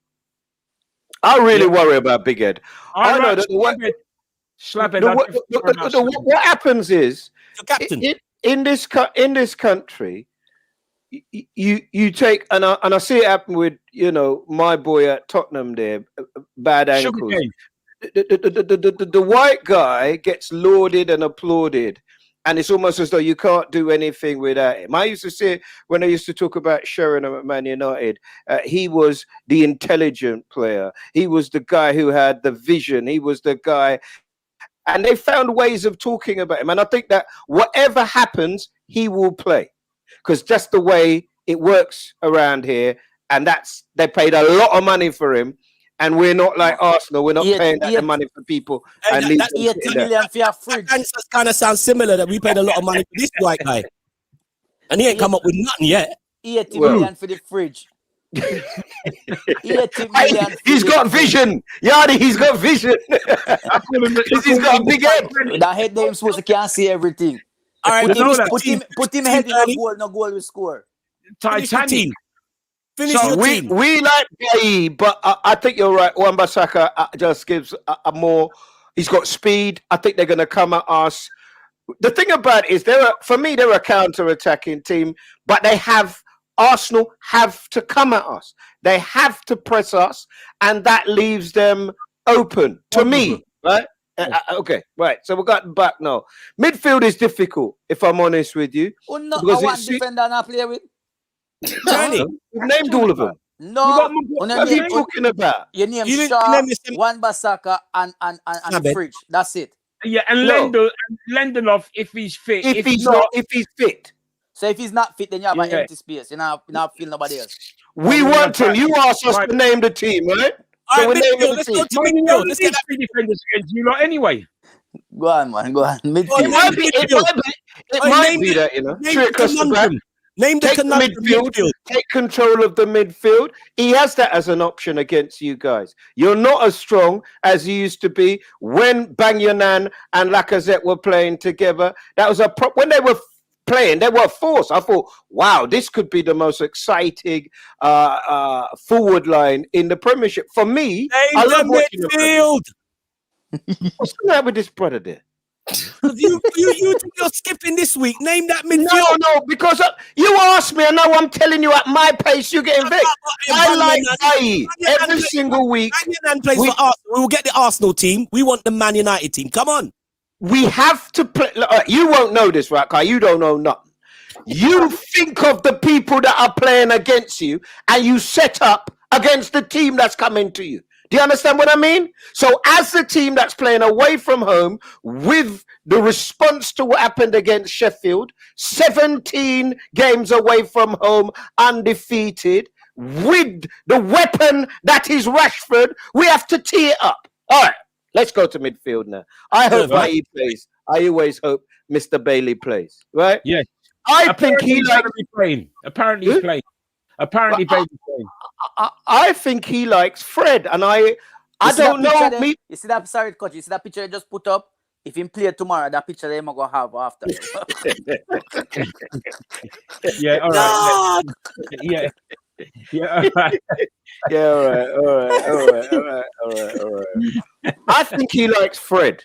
[SPEAKER 3] I really worry about Big Ed. I know that what happens is in this country, you take and I see it happen with my boy at Tottenham there, bad ankles. The white guy gets lauded and applauded, and it's almost as though you can't do anything without him. I used to say when I used to talk about Sheringham at Man United, he was the intelligent player. He was the guy who had the vision. He was the guy, and they found ways of talking about him. And I think that whatever happens, he will play. Because just the way it works around here, and they paid a lot of money for him, and we're not like Arsenal. We're not paying that money for people. And
[SPEAKER 4] that's 80 million for your fridge.
[SPEAKER 1] That kind of sounds similar. That we paid a lot of money for this white guy, and he ain't come up with nothing yet.
[SPEAKER 4] 80 million for the fridge. 80 million.
[SPEAKER 3] He's got vision, Yardy. He's got vision. He's got a big head.
[SPEAKER 4] That head name supposed to can't see everything.
[SPEAKER 1] All right,
[SPEAKER 4] put him head in a goal, no goal will score.
[SPEAKER 2] Titanic.
[SPEAKER 1] Finish your team.
[SPEAKER 3] We like Bailly, but I think you're right. Wan-Bissaka just gives a more. He's got speed. I think they're going to come at us. The thing about it is, they're a counter-attacking team, but Arsenal have to come at us. They have to press us, and that leaves them open to me, right? Okay, right. So we got back now. Midfield is difficult, if I'm honest with you.
[SPEAKER 4] Oh, no, I want defender not play with.
[SPEAKER 3] We've named all of them.
[SPEAKER 4] No,
[SPEAKER 3] what are you talking about?
[SPEAKER 4] You name Shaw, Wan-Bissaka, and the fridge. That's it.
[SPEAKER 2] Yeah, and Lindelof, if he's fit.
[SPEAKER 3] If he's fit.
[SPEAKER 4] So if he's not fit, then you have an empty space. You not feel nobody else.
[SPEAKER 3] We want him. You asked us to name the team, right?
[SPEAKER 1] So we're naming the team.
[SPEAKER 2] Let's get three defenders against you lot anyway.
[SPEAKER 4] Go on, man. Go on.
[SPEAKER 3] It might be that, straight across the back.
[SPEAKER 1] Name the midfield.
[SPEAKER 3] Take control of the midfield. He has that as an option against you guys. You're not as strong as you used to be when Banyanan and Lacazette were playing together. That was when they were playing, they were forced. I thought, wow, this could be the most exciting forward line in the Premiership. For me, I love watching the midfield. What's the matter with this brother there?
[SPEAKER 1] You're skipping this week. Name that midfield.
[SPEAKER 3] No, because you asked me, and now I'm telling you at my pace, you're getting vexed. I like Bailly every single week.
[SPEAKER 1] Plays for Arsenal. We will get the Arsenal team. We want the Man United team. Come on.
[SPEAKER 3] We have to play. You won't know this, right, Kai? You don't know nothing. You think of the people that are playing against you, and you set up against the team that's coming to you. Do you understand what I mean? So as the team that's playing away from home, with the response to what happened against Sheffield, 17 games away from home, undefeated, with the weapon that is Rashford, we have to tee it up. All right, let's go to midfield now. I hope Bailly plays. I always hope Mr. Bailey plays, right?
[SPEAKER 2] Yeah.
[SPEAKER 3] I think he likes
[SPEAKER 2] playing. Apparently he's playing. Apparently Bailey's playing.
[SPEAKER 3] I think he likes Fred, and I don't know.
[SPEAKER 4] You see that? Sorry, coach. You see that picture I just put up? If him play tomorrow, that picture they gonna have after.
[SPEAKER 2] Yeah, all right. Yeah. Yeah, all right.
[SPEAKER 3] Yeah, all right. I think he likes Fred.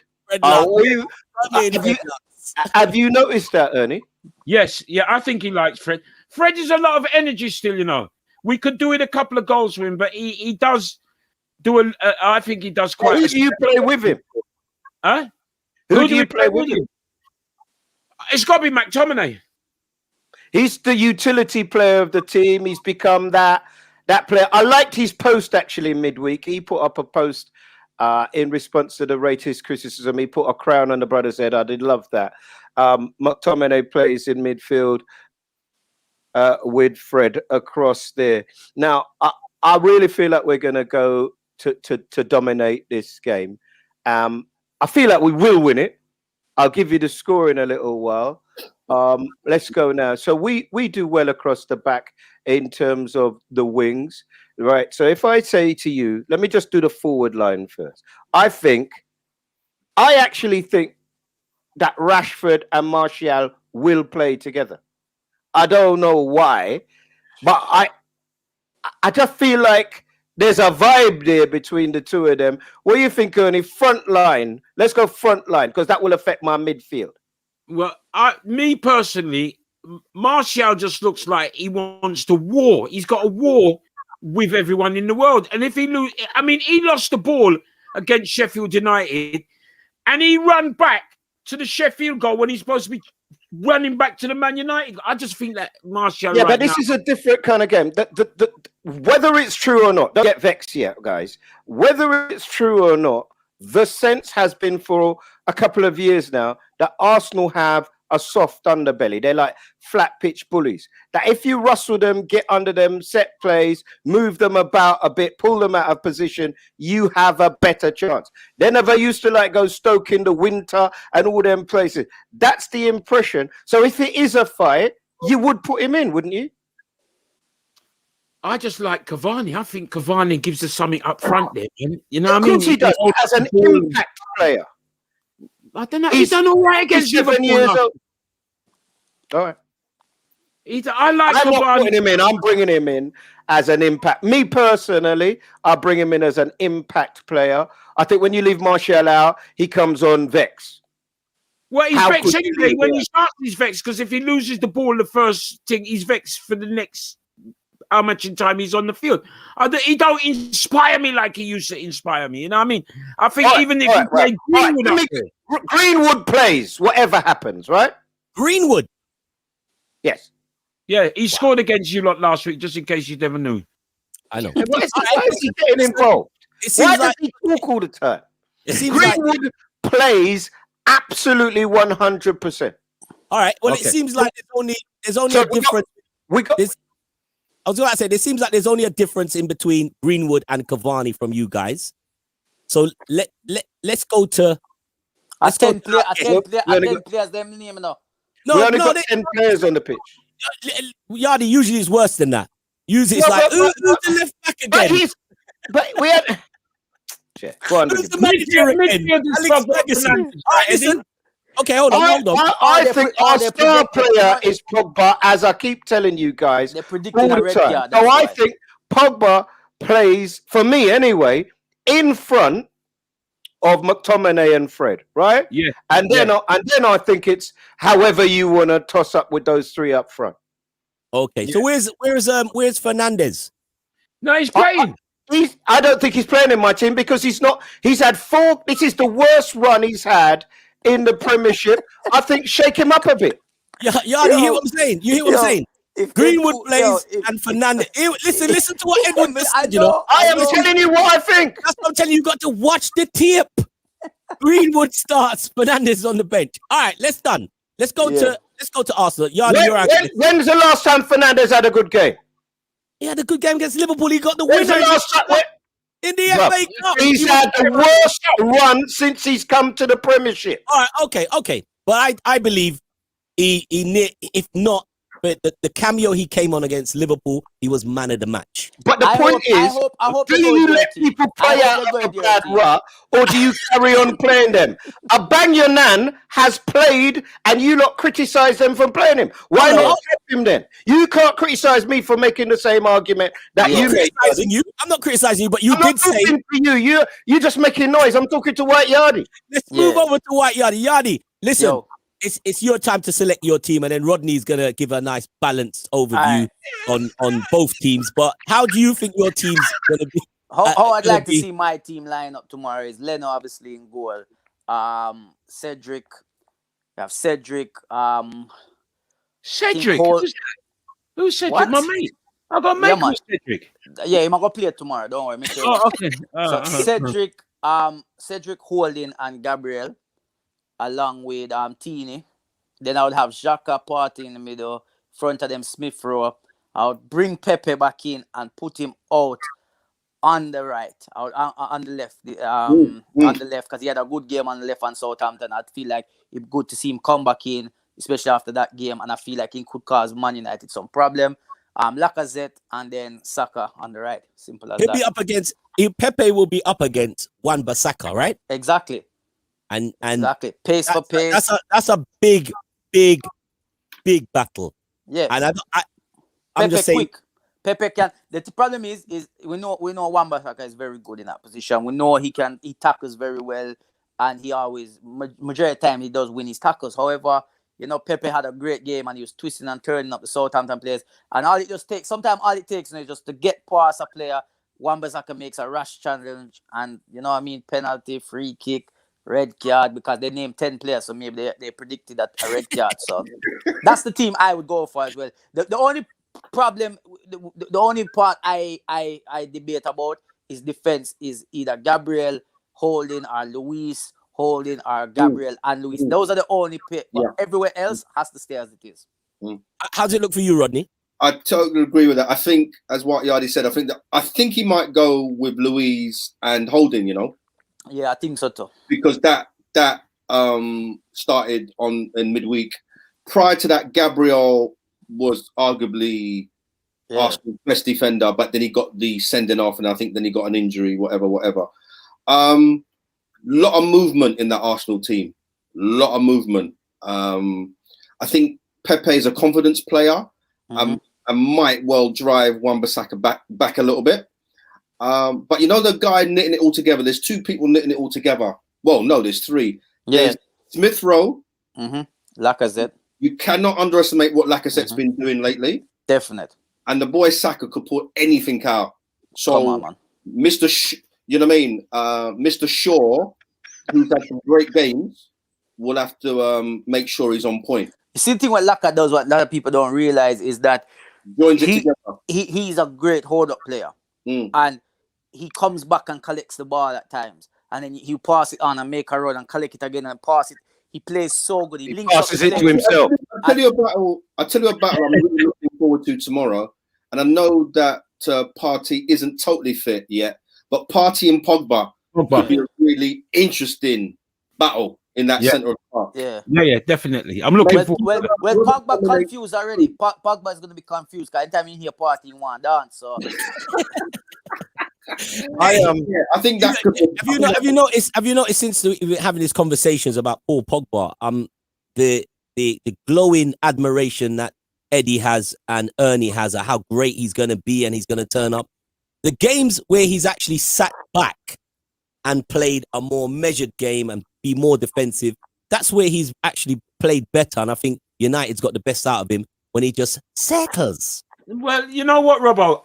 [SPEAKER 3] Have you noticed that, Ernie?
[SPEAKER 2] Yes, yeah, I think he likes Fred. Fred is a lot of energy still, you know. We could do it a couple of goals with him, but he does do I think he does quite.
[SPEAKER 3] Who do you play with him?
[SPEAKER 2] Huh?
[SPEAKER 3] Who do you play with him?
[SPEAKER 2] It's got to be McTominay.
[SPEAKER 3] He's the utility player of the team. He's become that player. I liked his post actually midweek. He put up a post in response to the racist criticism. He put a crown on the brother's head. I did love that. McTominay plays in midfield with Fred across there. Now, I really feel like we're going to go to dominate this game. I feel like we will win it. I'll give you the score in a little while. Let's go now. So we do well across the back in terms of the wings, right? So if I say to you, let me just do the forward line first. I actually think that Rashford and Martial will play together. I don't know why, but I just feel like there's a vibe there between the two of them. What do you think, Ernie? Front line. Let's go front line, because that will affect my midfield.
[SPEAKER 2] Well, me personally, Martial just looks like he wants to war. He's got a war with everyone in the world. And if he he lost the ball against Sheffield United and he ran back to the Sheffield goal when he's supposed to be running back to the Man United. I just think that Martial.
[SPEAKER 3] Yeah, but this is a different kind of game. Whether it's true or not, don't get vexed yet, guys. Whether it's true or not, the sense has been for a couple of years now that Arsenal have a soft underbelly. They're like flat pitch bullies. That if you rustle them, get under them, set plays, move them about a bit, pull them out of position, you have a better chance. They never used to like go Stoke in the winter and all them places. That's the impression. So if it is a fight, you would put him in, wouldn't you?
[SPEAKER 2] I just like Cavani. I think Cavani gives us something up front there. You know what I mean?
[SPEAKER 3] Of course he does. As an impact player.
[SPEAKER 2] I don't know. He's done all right against
[SPEAKER 3] 7 years old. All right. I'm not putting him in. I'm bringing him in as an impact. Me personally, I bring him in as an impact player. I think when you leave Martial out, he comes on vex.
[SPEAKER 2] Well, he's vexed anyway. When he starts, he's vexed because if he loses the ball, the first thing, he's vexed for the next how much in time he's on the field. He don't inspire me like he used to inspire me. You know what I mean? I think even if he played Greenwood,
[SPEAKER 3] Greenwood plays, whatever happens, right?
[SPEAKER 1] Greenwood.
[SPEAKER 3] Yes.
[SPEAKER 2] Yeah, he scored against you lot last week, just in case you never knew.
[SPEAKER 1] I know.
[SPEAKER 3] Why is he getting involved? Why does he talk all the time? Greenwood plays absolutely 100%.
[SPEAKER 1] All right. Well, it seems like there's only a difference. I was going to say, there seems like there's only a difference in between Greenwood and Cavani from you guys. So let's go to.
[SPEAKER 4] I 10 players. Them name now.
[SPEAKER 3] We only got 10 players on the pitch.
[SPEAKER 1] Yardy usually is worse than that. Usually it's who's the left back again?
[SPEAKER 3] But we had. Go on.
[SPEAKER 1] Who's the manager again? Alex Ferguson. All right, listen. Okay, hold on.
[SPEAKER 3] I think our star player is Pogba, as I keep telling you guys all the time. So I think Pogba plays, for me anyway, in front of McTominay and Fred, right?
[SPEAKER 2] Yeah.
[SPEAKER 3] And then I think it's however you want to toss up with those three up front.
[SPEAKER 1] Okay. So where's Fernandes?
[SPEAKER 2] No, he's playing.
[SPEAKER 3] I don't think he's playing in my team because he's not. He's had 4. This is the worst run he's had in the Premiership. I think shake him up a bit.
[SPEAKER 1] Yeah, you hear what I'm saying? You hear what I'm saying? Greenwood plays and Fernandes. Listen to what Edwin said.
[SPEAKER 3] I am telling you what I think.
[SPEAKER 1] That's what I'm telling you. You got to watch the tape. Greenwood starts. Fernandes on the bench. All right, let's go to Arsenal.
[SPEAKER 3] When's the last time Fernandes had a good game?
[SPEAKER 1] He had a good game against Liverpool. He got the winner. in the
[SPEAKER 3] Bruv,
[SPEAKER 1] FA Cup.
[SPEAKER 3] he's had the worst run since he's come to the Premiership.
[SPEAKER 1] All right, okay. But I believe if not, but the cameo he came on against Liverpool, he was man of the match.
[SPEAKER 3] But the point is,
[SPEAKER 4] I hope
[SPEAKER 3] do you let people play out of a bad rut, or do you carry on playing them? Aubameyang has played, and you lot criticise them for playing him. Why not keep him then? You can't criticise me for making the same argument that you made.
[SPEAKER 1] I'm not criticising you, but you
[SPEAKER 3] I'm
[SPEAKER 1] did
[SPEAKER 3] not
[SPEAKER 1] say
[SPEAKER 3] talking to you're just making noise. I'm talking to White Yardie.
[SPEAKER 1] Let's move over to White Yardie. Yardie, listen. It's your time to select your team, and then Rodney's gonna give a nice balanced overview on both teams. But how do you think your team's gonna be?
[SPEAKER 4] How I'd like to see my team line up tomorrow is Leno obviously in goal. Cedric. We have Cedric.
[SPEAKER 2] Cedric. Who's Cedric?
[SPEAKER 4] What?
[SPEAKER 2] My mate. I got mate with Cedric.
[SPEAKER 4] Yeah, he might go play tomorrow. Don't worry.
[SPEAKER 2] Okay.
[SPEAKER 4] Cedric Holding and Gabriel, along with Teeny. Then I would have Xhaka Partey in the middle, front of them Smith Rowe. I would bring Pepe back in and put him out on the right, on the left, on the left, because he had a good game on the left on Southampton. I feel like it's good to see him come back in, especially after that game, and I feel like he could cause Man United some problem. Lacazette and then Saka on the right. Simple as that.
[SPEAKER 1] Pepe will be up against Wan-Bissaka, right?
[SPEAKER 4] Exactly.
[SPEAKER 1] And
[SPEAKER 4] exactly. Pace for pace.
[SPEAKER 1] That's a big battle. Yeah. And I'm just saying,
[SPEAKER 4] quick. Pepe can. The problem is we know Wan-Bissaka is very good in that position. We know he tackles very well, and he always majority of the time he does win his tackles. However, Pepe had a great game and he was twisting and turning up the Southampton players. And sometimes all it takes is just to get past a player. Wan-Bissaka makes a rash challenge, and penalty, free kick, red card, because they named 10 players, so maybe they predicted that a red card. So that's the team I would go for as well. The only problem, the only part I debate about is defense is either Gabriel, Holding, or Luis, Holding, or Gabriel and Luis. Those are the only pick. But everywhere else has to stay as it is.
[SPEAKER 1] How does it look for you, Rodney?
[SPEAKER 5] I totally agree with that. I think, as what Yardie said, I think he might go with Luis and Holding.
[SPEAKER 4] Yeah, I think so too.
[SPEAKER 5] Because that started in midweek. Prior to that, Gabriel was arguably Arsenal's best defender, but then he got the sending off, and I think then he got an injury, whatever. Lot of movement in that Arsenal team. Lot of movement. I think Pepe is a confidence player, and might well drive Wan-Bissaka back a little bit. But the guy knitting it all together. There's two people knitting it all together. Well, no, there's three.
[SPEAKER 4] Yeah.
[SPEAKER 5] There's Smith Rowe.
[SPEAKER 4] Lacazette.
[SPEAKER 5] You cannot underestimate what Lacazette's been doing lately.
[SPEAKER 4] Definite. And
[SPEAKER 5] the boy Saka could put anything out. So,
[SPEAKER 4] come on, man.
[SPEAKER 5] Mr. Shaw, who's had some great games, will have to make sure he's on point.
[SPEAKER 4] You see, the thing what Laka does, what a lot of people don't realize, is that he's a great hold-up player. And he comes back and collects the ball at times. And then he pass it on and make a run and collect it again and pass it. He plays so good. He
[SPEAKER 3] passes it to himself.
[SPEAKER 5] I'll tell you a battle I'm really looking forward to tomorrow. And I know that Partey isn't totally fit yet, but Partey and Pogba would be a really interesting battle in that centre of the park.
[SPEAKER 2] Yeah, definitely. I'm looking forward.
[SPEAKER 4] Well, Pogba confused already. Pogba is going to be confused because anytime you hear Partey, you want to dance. So
[SPEAKER 5] I think that.
[SPEAKER 1] Have you noticed since we're having these conversations about Paul Pogba, the glowing admiration that Eddie has and Ernie has of how great he's going to be and he's going to turn up. The games where he's actually sat back and played a more measured game and be more defensive, that's where he's actually played better. And I think United's got the best out of him when he just circles.
[SPEAKER 2] Well, you know what, Robbo?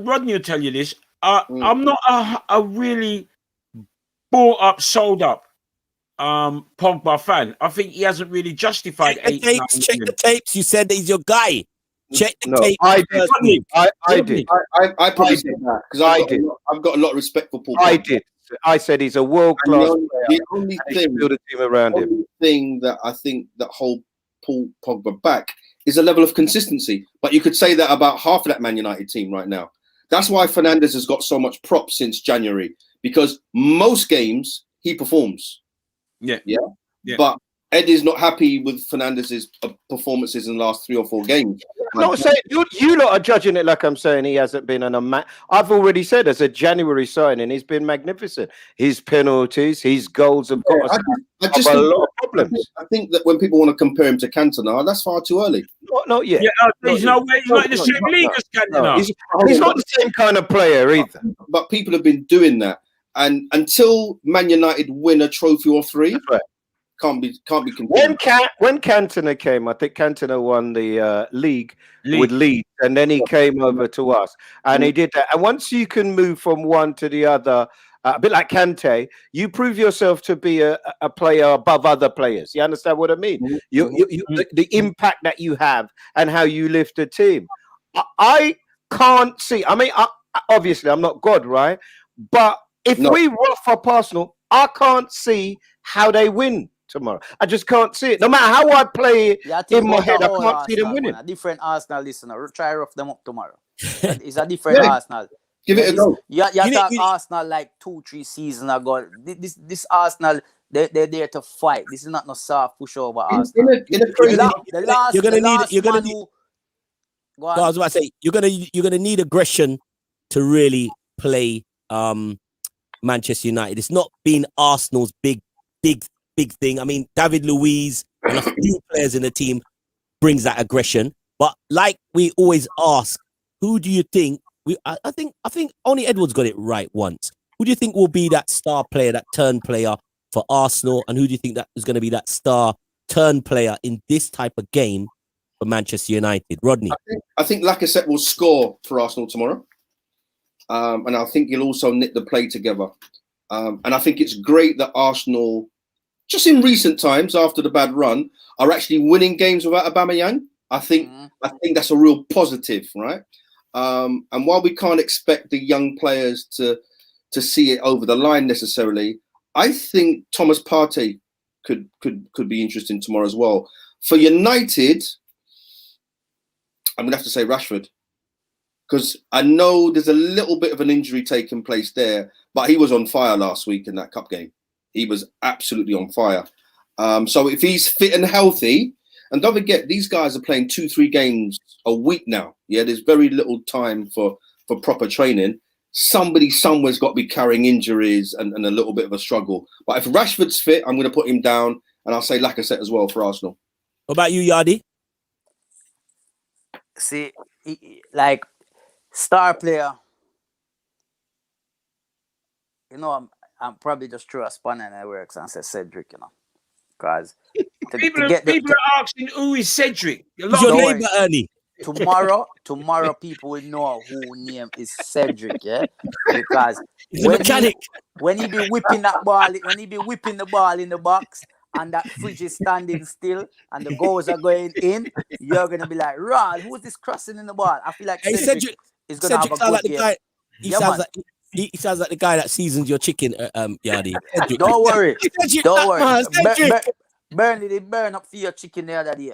[SPEAKER 2] Rodney will tell you this. I'm not a really bought up, sold up Pogba fan. I think he hasn't really justified
[SPEAKER 1] check the tapes. You said that he's your guy. Check the tapes.
[SPEAKER 3] I did.
[SPEAKER 5] I probably said that because I've got a lot of respect for Paul Pogba.
[SPEAKER 3] I did. I said he's a world-class player.
[SPEAKER 5] The only thing,
[SPEAKER 3] build a team around him.
[SPEAKER 5] Thing that I think that hold Paul Pogba back is a level of consistency. But you could say that about half of that Man United team right now. That's why Fernandes has got so much prop since January, because most games he performs.
[SPEAKER 2] Yeah.
[SPEAKER 5] But Eddie's not happy with Fernandez's performances in the last 3 or 4 games.
[SPEAKER 3] I'm not saying you lot are judging it like I'm saying he hasn't been I've already said as a January signing, he's been magnificent. His penalties, his goals have got
[SPEAKER 5] I just
[SPEAKER 3] a
[SPEAKER 5] think,
[SPEAKER 3] lot of problems.
[SPEAKER 5] I think that when people want to compare him to Cantona, that's far too early.
[SPEAKER 3] Not yet.
[SPEAKER 2] Yeah, he's not in the same league as Cantona.
[SPEAKER 3] He's not the same kind of player either.
[SPEAKER 5] But people have been doing that, and until Man United win a trophy or 3,
[SPEAKER 3] right.
[SPEAKER 5] can't be compared.
[SPEAKER 3] When Cantona came, I think Cantona won the league with Leeds, and then he came over to us, and he did that. And once you can move from one to the other, a bit like Kante, you prove yourself to be a player above other players. You understand what I mean? The impact that you have and how you lift a team. I can't see. I mean, obviously, I'm not God, right? But if we rough up Arsenal, I can't see how they win tomorrow. I just can't see it. No matter how I play it in my head, I can't see them winning.
[SPEAKER 4] A different Arsenal listener. Try rough them up tomorrow. It's a different Arsenal.
[SPEAKER 5] Give it a go.
[SPEAKER 4] You talk Arsenal like 2-3 seasons ago. This Arsenal, they're there to fight. This is not no soft pushover Arsenal.
[SPEAKER 1] You're gonna need aggression to really play Manchester United. It's not been Arsenal's big thing. I mean, David Luiz and a few players in the team brings that aggression. But like we always ask, who do you think? I think only Edwards got it right once. Who do you think will be that star player, that turn player for Arsenal, and who do you think that is going to be that star turn player in this type of game for Manchester United? Rodney,
[SPEAKER 5] I think Lacazette will score for Arsenal tomorrow, and I think he'll also knit the play together. And I think it's great that Arsenal, just in recent times after the bad run, are actually winning games without Aubameyang. I think that's a real positive, right? And while we can't expect the young players to see it over the line necessarily, I think Thomas Partey could be interesting tomorrow as well. For United, I'm gonna have to say Rashford, because I know there's a little bit of an injury taking place there, but he was on fire last week in that cup game. He was absolutely on fire. So if he's fit and healthy, and don't forget, these guys are playing 2-3 games a week now. Yeah, there's very little time for proper training. Somebody somewhere's got to be carrying injuries and a little bit of a struggle. But if Rashford's fit, I'm going to put him down, and I'll say Lacazette as well for Arsenal.
[SPEAKER 1] What about you, Yardi?
[SPEAKER 4] See, like star player, you know, I'm probably just throw a spanner in the works and say Cedric, you know. Because
[SPEAKER 2] people are asking who is Cedric.
[SPEAKER 1] Who's your neighbor, Ernie?
[SPEAKER 4] Tomorrow people will know who name is Cedric, yeah? Because when he be whipping that ball, when he be whipping the ball in the box and that fridge is standing still and the goals are going in, you're gonna be like, Rod, who's this crossing in the ball? I feel like Cedric is gonna have a good game.
[SPEAKER 1] Guy, he sounds like the guy that seasons your chicken, Yardi.
[SPEAKER 4] Don't worry. Burnley, they burn up for your chicken the other day.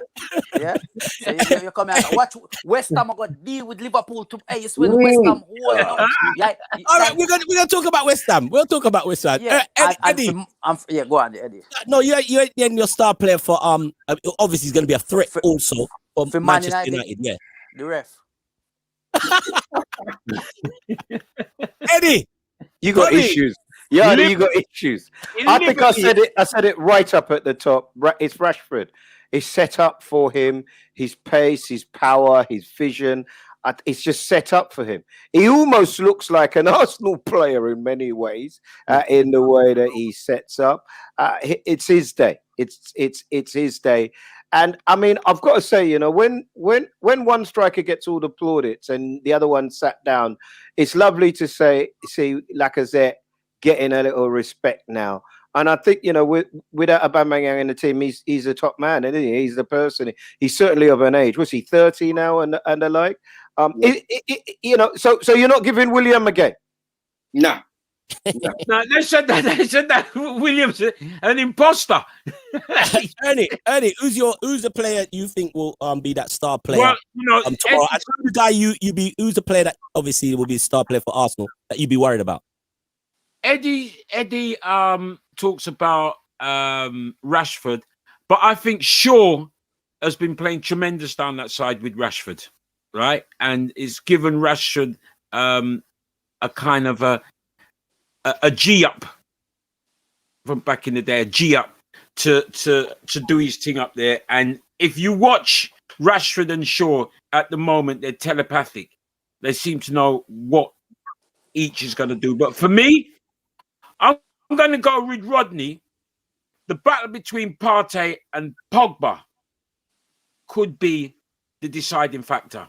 [SPEAKER 4] Yeah? So you come here and watch West Ham are going to deal with Liverpool to ace when West Ham hold it up.
[SPEAKER 1] All right, we're gonna talk about West Ham. We'll talk about West Ham.
[SPEAKER 4] Yeah,
[SPEAKER 1] Eddie.
[SPEAKER 4] Go on, Eddie.
[SPEAKER 1] No, you're your star player for obviously he's gonna be a threat also for Manchester United. Yeah.
[SPEAKER 4] The ref.
[SPEAKER 1] Eddie,
[SPEAKER 3] you got issues. Yeah, you got issues. I think I said it right up at the top. It's Rashford. It's set up for him. His pace, his power, his vision. It's just set up for him. He almost looks like an Arsenal player in many ways, in the way that he sets up. It's his day. It's his day. And I mean, I've got to say, you know, when one striker gets all the plaudits and the other one sat down, it's lovely to see Lacazette getting a little respect now. And I think, you know, without Aubameyang in the team, he's a top man, isn't he? He's the person. He's certainly of an age. Was he 30 now and the like? You know, so you're not giving William a game?
[SPEAKER 5] Nah.
[SPEAKER 2] No, they said that Williams an imposter.
[SPEAKER 1] Ernie, who's the player you think will be that star player
[SPEAKER 2] Well,
[SPEAKER 1] tomorrow? And who's the guy who's the player that obviously will be a star player for Arsenal that you'd be worried about?
[SPEAKER 2] Eddie talks about Rashford, but I think Shaw has been playing tremendous down that side with Rashford, right? And it's given Rashford a kind of a G up from back in the day, a G up to do his thing up there. And if you watch Rashford and Shaw at the moment, they're telepathic. They seem to know what each is going to do. But for me, I'm going to go with Rodney. The battle between Partey and Pogba could be the deciding factor.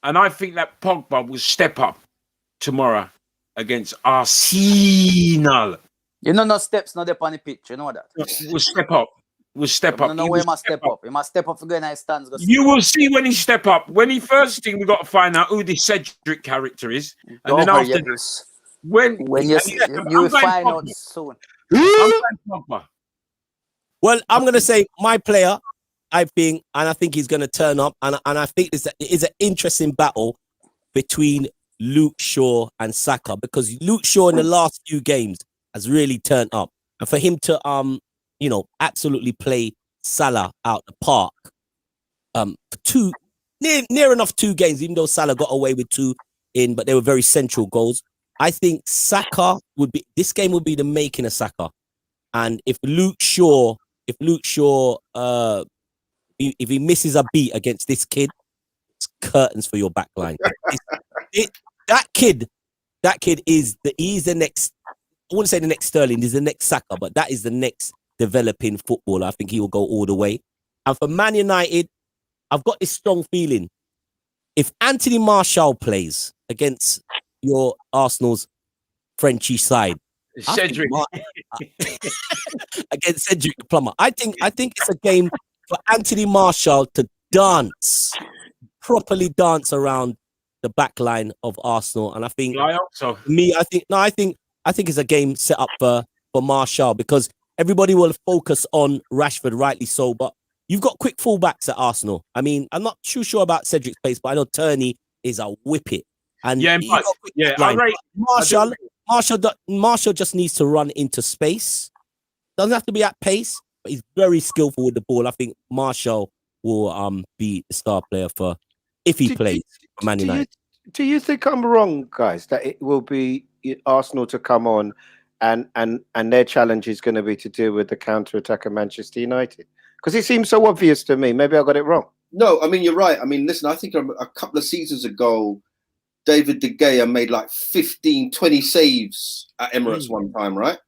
[SPEAKER 2] And I think that Pogba will step up tomorrow against Arsenal.
[SPEAKER 4] You know, no steps, not up on the pitch. You know that.
[SPEAKER 2] We'll step up.
[SPEAKER 4] No way, he must step up. He must step up to go in his stands.
[SPEAKER 2] You will see when he step up. When he first thing, we got to find out who this Cedric character is. And then after this, when
[SPEAKER 4] you will find out soon.
[SPEAKER 1] Well, I'm going to say my player, I think he's going to turn up. And I think it's an interesting battle between Luke Shaw and Saka, because Luke Shaw in the last few games has really turned up. And for him to, absolutely play Salah out the park for near enough 2 games, even though Salah got away with 2 but they were very central goals. I think Saka this game would be the making of Saka. And if Luke Shaw, if he misses a beat against this kid, it's curtains for your back line. That kid he's the next, I wouldn't say the next Sterling, he's the next Saka, but that is the next developing footballer. I think he will go all the way. And for Man United, I've got this strong feeling. If Anthony Martial plays against your Arsenal's Frenchy side,
[SPEAKER 2] Cedric
[SPEAKER 1] against Cedric the Plumber, I think it's a game for Anthony Martial to properly dance around the back line of Arsenal. And I think
[SPEAKER 2] I
[SPEAKER 1] think it's a game set up for Martial, because everybody will focus on Rashford, rightly so, but you've got quick fullbacks at Arsenal. I mean, I'm not too sure about Cedric's pace, but I know Turney is a whippet. And Martial just needs to run into space. Doesn't have to be at pace, but he's very skillful with the ball. I think Martial will be the star player if he plays for Man United.
[SPEAKER 3] Do you think I'm wrong, guys, that it will be Arsenal to come on and their challenge is going to be to deal with the counter-attack of Manchester United? Because it seems so obvious to me. Maybe I got it wrong.
[SPEAKER 5] No, I mean, you're right. I mean, listen, I think a couple of seasons ago, David De Gea made like 15, 20 saves at Emirates one time, right?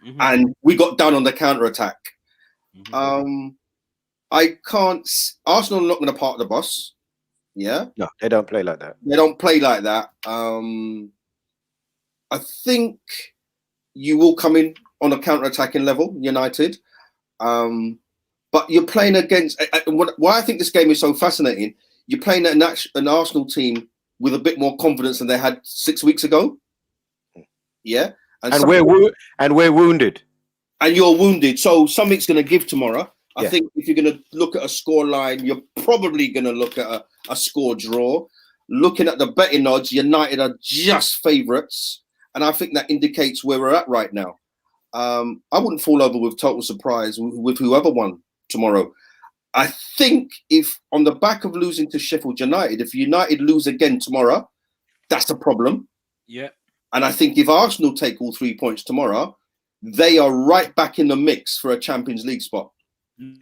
[SPEAKER 5] Mm-hmm. And we got down on the counter-attack. Mm-hmm. Arsenal are not going to park the bus. Yeah?
[SPEAKER 3] No, they don't play like that.
[SPEAKER 5] They don't play like that. I think you will come in on a counter-attacking level, United. But you're playing against... why I think this game is so fascinating, you're playing an Arsenal team with a bit more confidence than they had 6 weeks ago. Yeah?
[SPEAKER 3] And we're wounded.
[SPEAKER 5] And you're wounded. So something's going to give tomorrow. I think if you're going to look at a score line, you're probably going to look at a score draw. Looking at the betting odds, United are just favourites. And I think that indicates where we're at right now. I wouldn't fall over with total surprise with whoever won tomorrow. I think if on the back of losing to Sheffield United, if United lose again tomorrow, that's a problem.
[SPEAKER 2] Yeah.
[SPEAKER 5] And I think if Arsenal take all 3 points tomorrow, they are right back in the mix for a Champions League spot.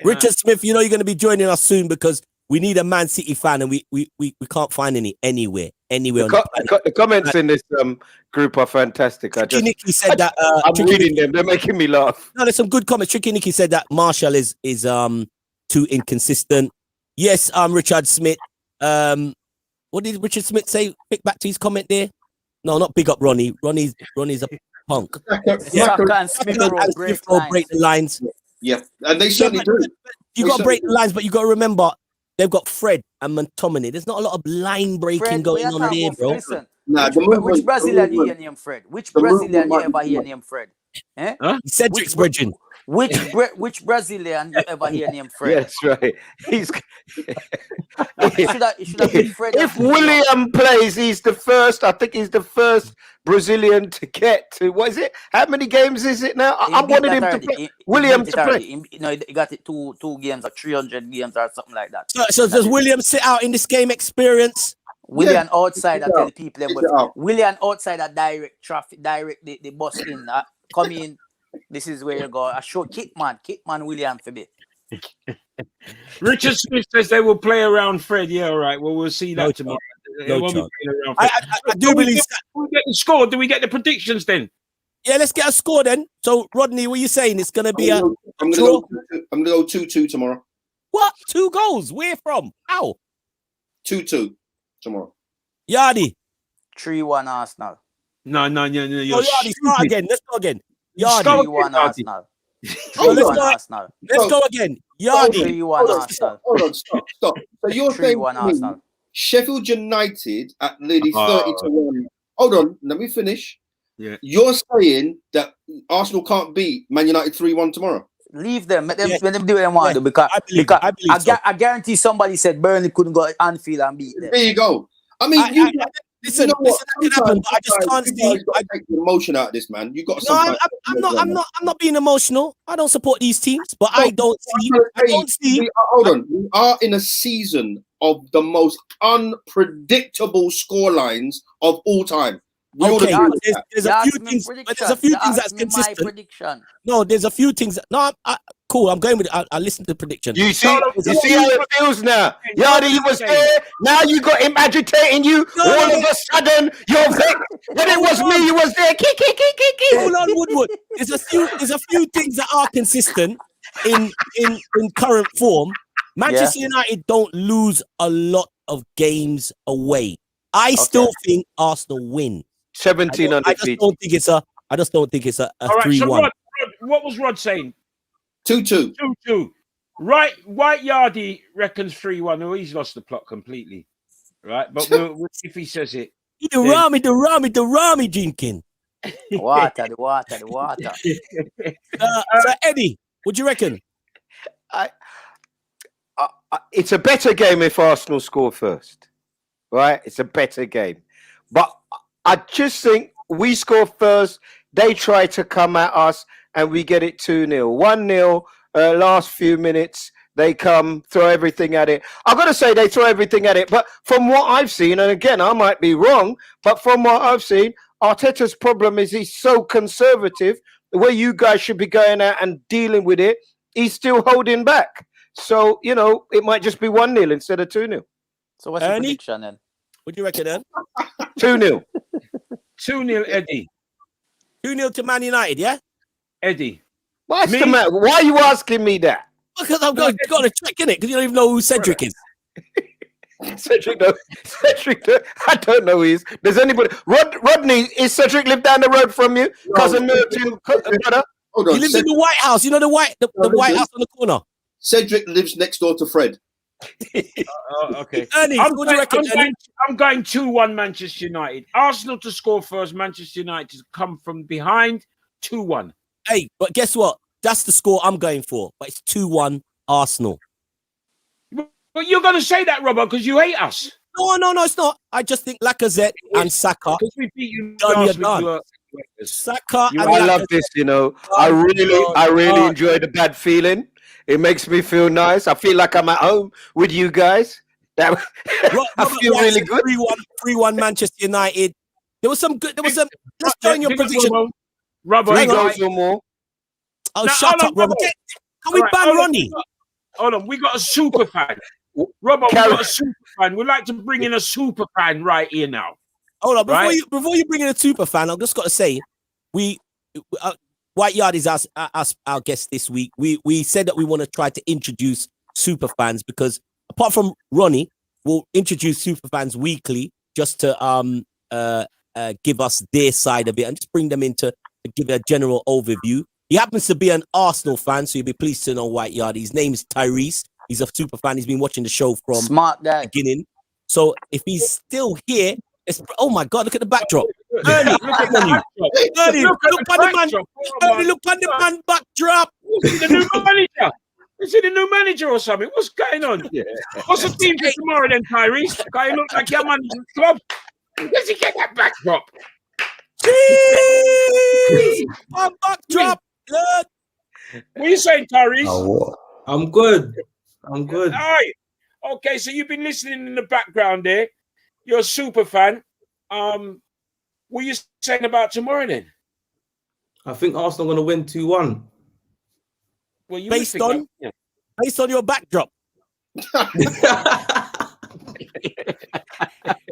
[SPEAKER 1] Richard Smith, you know you're going to be joining us soon, because we need a Man City fan, and we can't find any anywhere.
[SPEAKER 3] The comments in this group are fantastic.
[SPEAKER 1] Tricky Nicky said that.
[SPEAKER 3] I'm reading them. They're making me laugh.
[SPEAKER 1] No, there's some good comments. Tricky Nicky said that Martial is too inconsistent. Yes, Richard Smith. What did Richard Smith say? Pick back to his comment there. No, not big up Ronnie. Ronnie's a punk.
[SPEAKER 4] Saka and Smith
[SPEAKER 1] break the lines.
[SPEAKER 5] Yeah, and they certainly do.
[SPEAKER 1] You got to break the lines, but you got to remember they've got Fred and McTominay. There's not a lot of line breaking going on there, bro.
[SPEAKER 4] Listen,
[SPEAKER 5] Nah,
[SPEAKER 4] which Brazilian you hear name Fred? Which Brazilian you ever hear name Fred? Eh?
[SPEAKER 1] Huh? Cedric's bridging.
[SPEAKER 4] Which Brazilian you ever hear name Fred?
[SPEAKER 3] Yeah, that's right. He's
[SPEAKER 4] It should have been Fred.
[SPEAKER 3] if William plays, he's the first. I think he's the first Brazilian to get to. What is it? How many games is it now? I wanted him to play. William to play.
[SPEAKER 4] He got it two games or 300 games or something like that.
[SPEAKER 1] So does William sit out in this game experience?
[SPEAKER 4] William outside, I tell people them, but William outside a direct traffic, direct the bus in. Come in. This is where you go. I show Kitman William for me.
[SPEAKER 2] Richard Smith says they will play around Fred. Yeah, all right. Well, we'll see that tomorrow.
[SPEAKER 1] I do believe.
[SPEAKER 2] We get the score. Do we get the predictions then?
[SPEAKER 1] Yeah, let's get a score then. So, Rodney, what are you saying? It's going to be
[SPEAKER 5] I'm going to go 2-2 tomorrow.
[SPEAKER 1] What? 2 goals? Where from? How?
[SPEAKER 5] 2-2 tomorrow.
[SPEAKER 1] Yardy.
[SPEAKER 4] 3-1 Arsenal.
[SPEAKER 2] No.
[SPEAKER 1] Oh, Yardy, start again. Let's go again. Yardy.
[SPEAKER 4] 3-1 Arsenal.
[SPEAKER 1] Let's go again. Yardy.
[SPEAKER 4] 3-1 Arsenal.
[SPEAKER 5] Hold on, stop. So you're saying Arsenal. Sheffield United at nearly 30-1. Hold on, let me finish.
[SPEAKER 2] Yeah.
[SPEAKER 5] You're saying that Arsenal can't beat Man United 3-1 tomorrow?
[SPEAKER 4] Leave them. Let them do what they want to do, because I guarantee somebody said Burnley couldn't go Anfield and beat them.
[SPEAKER 5] There you go. I mean, listen, that can happen, but I just can't see. I take the emotion out of this, man. You got.
[SPEAKER 1] No, I'm not being emotional. I don't support these teams, but I don't see.
[SPEAKER 5] Hold on, we are in a season of the most unpredictable scorelines of all time.
[SPEAKER 1] Okay, there's a few things. There's a few things that's consistent. No, there's a few things. No, cool. I'm going with it. I listen to the prediction.
[SPEAKER 3] You see how it feels now. Yardy, you was there. Now you got him agitating you. All of a sudden, you're vexed. When it was me, you was there.
[SPEAKER 1] Hold on, Woodward. There's a few things that are consistent in current form. Manchester United don't lose a lot of games away. I still think Arsenal win.
[SPEAKER 3] 17
[SPEAKER 1] I just don't think it's a 3-1.
[SPEAKER 2] So Rod, what was Rod saying?
[SPEAKER 5] 2-2.
[SPEAKER 2] 2-2. Right, White Yardy reckons 3-1. Oh, he's lost the plot completely. Right, but we'll if he says it.
[SPEAKER 1] The Rami drinking.
[SPEAKER 4] The water.
[SPEAKER 1] So Eddie, what do you reckon?
[SPEAKER 3] It's a better game if Arsenal score first. Right? It's a better game. But I just think we score first, they try to come at us, and we get it 2-0. 1-0, last few minutes, they come, throw everything at it. I've got to say they throw everything at it, but from what I've seen, and again, I might be wrong, but from what I've seen, Arteta's problem is he's so conservative. The way you guys should be going out and dealing with it, he's still holding back. So, it might just be 1-0 instead of 2-0.
[SPEAKER 4] So what's the prediction then?
[SPEAKER 1] What do you reckon then?
[SPEAKER 3] 2-0.
[SPEAKER 2] 2-0, Eddie.
[SPEAKER 1] 2-0 to Man United, yeah?
[SPEAKER 2] Eddie.
[SPEAKER 3] What's the matter? Why are you asking me that?
[SPEAKER 1] Because I've got to check, innit? Because you don't even know who Cedric is.
[SPEAKER 3] Cedric, I don't know who he is. Does anybody? Rodney, is Cedric live down the road from you? Cousin Merton, brother?
[SPEAKER 5] Hold on.
[SPEAKER 1] He lives in the White House. You know the White House on the corner.
[SPEAKER 5] Cedric lives next door to Fred.
[SPEAKER 2] Okay.
[SPEAKER 1] Ernie, what do you reckon?
[SPEAKER 2] I'm going 2-1 Manchester United. Arsenal to score first, Manchester United to come from behind, 2-1.
[SPEAKER 1] Hey, but guess what? That's the score I'm going for. But it's 2-1 Arsenal.
[SPEAKER 2] But you're going to say that, Robbo, because you hate us.
[SPEAKER 1] No, it's not. I just think Lacazette and Saka.
[SPEAKER 2] Because we beat you
[SPEAKER 1] done. Saka and
[SPEAKER 3] I love this, I really enjoy the bad feeling. It makes me feel nice. I feel like I'm at home with you guys. I feel really good.
[SPEAKER 1] 3-1 Manchester United. There was some good. Let's join your prediction.
[SPEAKER 2] Robbo,
[SPEAKER 3] 3 goals or more.
[SPEAKER 1] Oh, shut up, Robbo. Can we ban Ronnie?
[SPEAKER 2] Hold on. We got a super fan. Robbo, we got a super fan. We'd like to bring in a super fan right here now.
[SPEAKER 1] Hold on. Before you bring in a super fan, I've just got to say, White Yard is our guest this week. We said that we want to try to introduce super fans because apart from Ronnie, we'll introduce super fans weekly just to give us their side of it and just bring them in to give a general overview. He happens to be an Arsenal fan, so you'll be pleased to know White Yard. His name is Tyrese. He's a super fan. He's been watching the show from
[SPEAKER 4] smart guy
[SPEAKER 1] the beginning. So if he's still here, Oh my God! Look at the backdrop. Ernie, look at you. Ernie, look on the man. Ernie, look on the man backdrop.
[SPEAKER 2] Is it the new manager? Is it a new manager or something? What's going on? Yeah. What's the team for tomorrow then, Tyrese? Guy look like your managing club. Where does he get that backdrop?
[SPEAKER 1] Jeez! My backdrop. Look.
[SPEAKER 2] What are you saying, Tyrese?
[SPEAKER 6] Oh, I'm good. I'm good.
[SPEAKER 2] All right. Okay, so you've been listening in the background there. You're a super fan. What are you saying about tomorrow then?
[SPEAKER 6] I think Arsenal going to win 2-1.
[SPEAKER 2] Well, you
[SPEAKER 1] Based on your backdrop.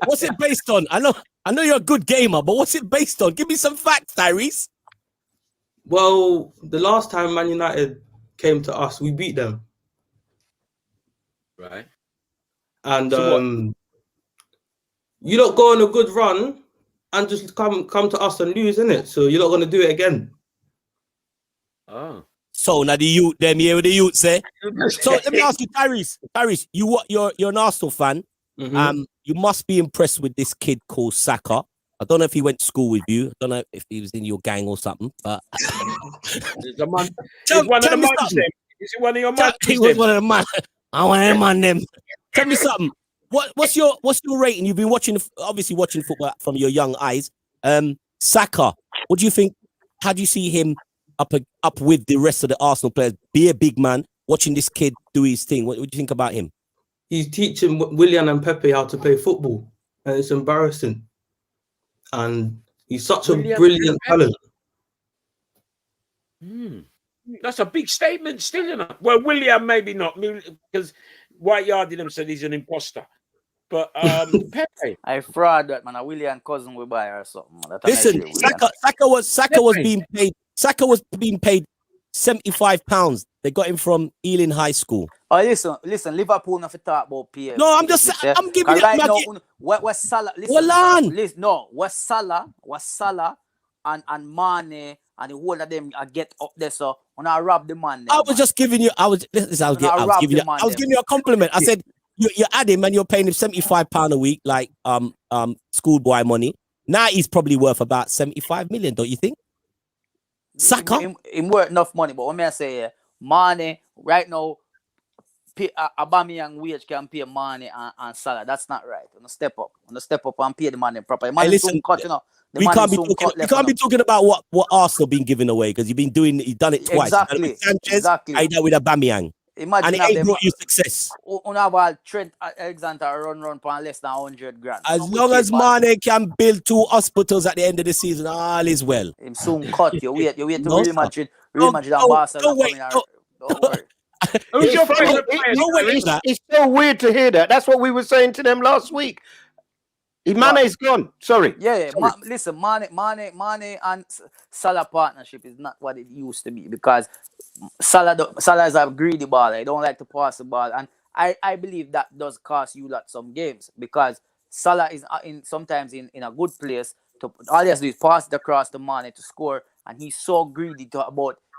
[SPEAKER 1] What's it based on? I know you're a good gamer, but what's it based on? Give me some facts, Tyrese.
[SPEAKER 6] Well, the last time Man United came to us, we beat them.
[SPEAKER 2] Right.
[SPEAKER 6] And
[SPEAKER 2] So
[SPEAKER 6] you don't go on a good run and just come to us and lose, innit? So you're not going to do it again.
[SPEAKER 2] Oh.
[SPEAKER 1] So now the youth, them here with the youth say. So let me ask you, Tyrese. Tyrese, you're an Arsenal fan.
[SPEAKER 6] Mm-hmm.
[SPEAKER 1] You must be impressed with this kid called Saka. I don't know if he went to school with you. I don't know if he was in your gang or something. But
[SPEAKER 2] Is one of the mums them? Is it one of your mums?
[SPEAKER 1] he was one of the man. I want him on them. Tell me something. What's your rating? You've been watching football from your young eyes. Saka, what do you think? How do you see him up with the rest of the Arsenal players? Be a big man, watching this kid do his thing. What do you think about him?
[SPEAKER 6] He's teaching Willian and Pepe how to play football, and it's embarrassing. And he's such a brilliant talent.
[SPEAKER 2] That's a big statement still, you know. Well, William maybe not, because White Yarded him said he's an imposter. But Pepe,
[SPEAKER 4] I fraud that man. A William cousin will buy or something.
[SPEAKER 1] Listen, Saka was being paid £75. They got him from Ealing High School.
[SPEAKER 4] Oh, listen. Liverpool not to talk about PS.
[SPEAKER 1] No, I'm giving
[SPEAKER 4] right
[SPEAKER 1] it.
[SPEAKER 4] now. What Salah? Listen, what Salah and Mane and the whole of them get up there. So when I rob the man,
[SPEAKER 1] I was just giving you. I was giving you a compliment. I said you add him and you're paying him £75 a week, like schoolboy money. Now he's probably worth about 75 million, don't you think? Saka,
[SPEAKER 4] he worth enough money, but when I say Mane right now, Aubameyang wage can pay Mane and Salah. That's not right. On step up and pay the money properly.
[SPEAKER 1] Hey, listen, we can't be talking about what Arsenal been giving away because you've done it twice.
[SPEAKER 4] Exactly.
[SPEAKER 1] Sanchez, I done with Aubameyang.
[SPEAKER 4] Imagine
[SPEAKER 1] and it ain't brought you success.
[SPEAKER 4] On have Trent Alexander run for less than 100 grand.
[SPEAKER 1] As long as Mane can build 2 hospitals at the end of the season, all is well.
[SPEAKER 4] Him soon cut. You wait to Real Madrid and Barcelona. Don't worry.
[SPEAKER 3] It's so weird to hear that. That's what we were saying to them last week. Mane's gone. Sorry.
[SPEAKER 4] Yeah. Listen, Mane and Salah partnership is not what it used to be because Salah is a greedy baller. He don't like to pass the ball, and I believe that does cost you some games because Salah is sometimes in a good place. All he has to do is pass it across to Mane to score, and he's so greedy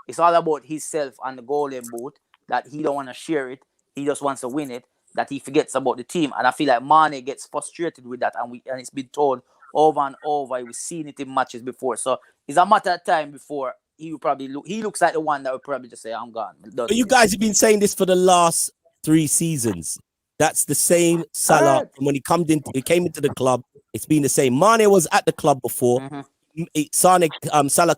[SPEAKER 4] it's all about himself and the golden boot that he don't want to share it. He just wants to win it. That he forgets about the team, and I feel like Mane gets frustrated with that, and it's been told over and over. We've seen it in matches before, so it's a matter of time before he will probably he looks like the one that will probably just say, "I'm gone."
[SPEAKER 1] But you guys have been saying this for the last 3 seasons. That's the same Salah from when he came into the club. It's been the same. Mane was at the club before. Salah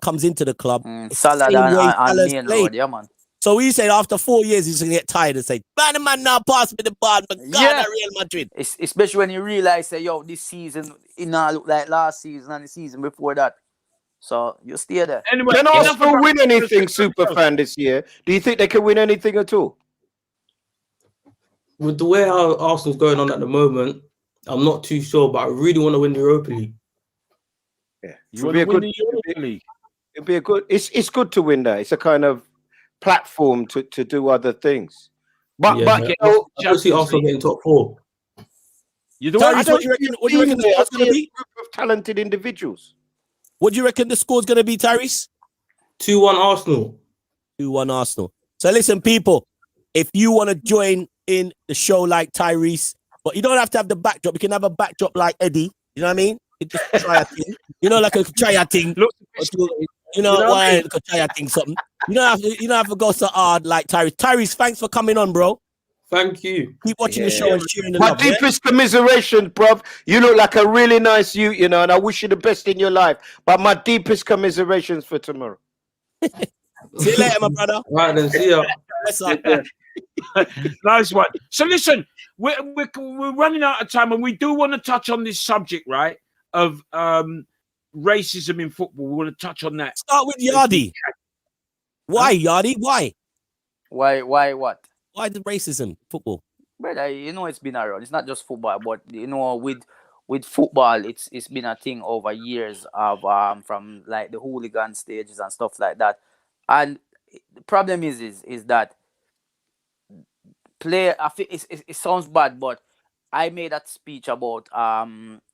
[SPEAKER 1] comes into the club.
[SPEAKER 4] Salah and main road, yeah, man.
[SPEAKER 1] So we say after 4 years he's gonna get tired and say, man now pass me the ball, but God, Real Madrid.
[SPEAKER 4] Especially when you realize this season it not look like last season and the season before that. So you stay there.
[SPEAKER 3] Anyway, can Arsenal win anything, Superfan, this year? Do you think they can win anything at all?
[SPEAKER 6] With the way how Arsenal's going on at the moment, I'm not too sure, but I really want to win the Europa League.
[SPEAKER 3] Yeah, it'll be a good. It's good to win that. It's a kind of platform to do other things. But you know,
[SPEAKER 6] I see Arsenal getting top 4.
[SPEAKER 1] What do you reckon the score's going to be?
[SPEAKER 3] A group of talented individuals.
[SPEAKER 1] What do you reckon the score's going to be, Tyrese?
[SPEAKER 6] 2-1 Arsenal.
[SPEAKER 1] 2-1 Arsenal. So listen, people, if you want to join in the show like Tyrese, but you don't have to have the backdrop. You can have a backdrop like Eddie. You You know what I mean? You just try a thing. You know, like a try a thing.
[SPEAKER 2] Look,
[SPEAKER 1] You know,
[SPEAKER 2] what I
[SPEAKER 1] why
[SPEAKER 2] mean?
[SPEAKER 1] could try a thing something. You don't have to go so hard like Tyrese. Tyrese, thanks for coming on, bro.
[SPEAKER 6] Thank you.
[SPEAKER 1] Keep watching the show and sharing the
[SPEAKER 3] My
[SPEAKER 1] love. Yeah?
[SPEAKER 3] deepest commiseration, bruv. You look like a really nice youth, you know, and I wish you the best in your life. But my deepest commiserations for tomorrow.
[SPEAKER 1] See you later, my brother.
[SPEAKER 6] Right then, see ya.
[SPEAKER 1] Yes, sir.
[SPEAKER 2] Nice one. So listen, we're running out of time, and we do want to touch on this subject, right? Of racism in football. We want to touch on that.
[SPEAKER 1] Start with Yardi. Why, Yardi? Why?
[SPEAKER 4] Why what?
[SPEAKER 1] Why the racism football?
[SPEAKER 4] Brother, you know it's been around. It's not just football, but you know, with football, it's been a thing over years of from like the hooligan stages and stuff like that. And the problem is that player. I think it sounds bad, but I made that speech about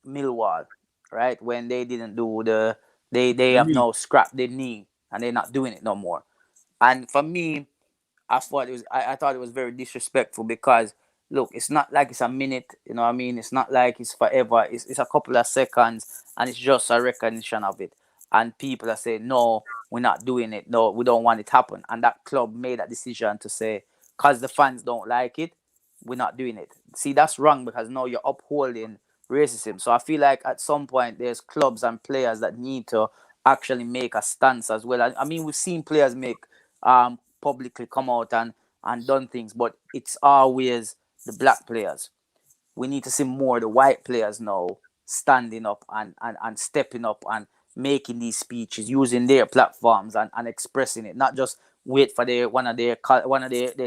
[SPEAKER 4] Millwall, right? When they didn't do they have now scrapped their knee and they're not doing it no more. And for me, I thought it was very disrespectful because look, it's not like it's a minute, you know what I mean? It's not like it's forever. It's a couple of seconds and it's just a recognition of it. And people are saying, no, we're not doing it. No, we don't want it to happen. And that club made that decision to say, because the fans don't like it, we're not doing it. See, that's wrong because now you're upholding racism. So I feel like at some point there's clubs and players that need to actually make a stance as well. I mean, we've seen players make publicly come out and done things, but it's always the black players. We need to see more the white players now standing up and stepping up and making these speeches, using their platforms and expressing it, not just wait for one of their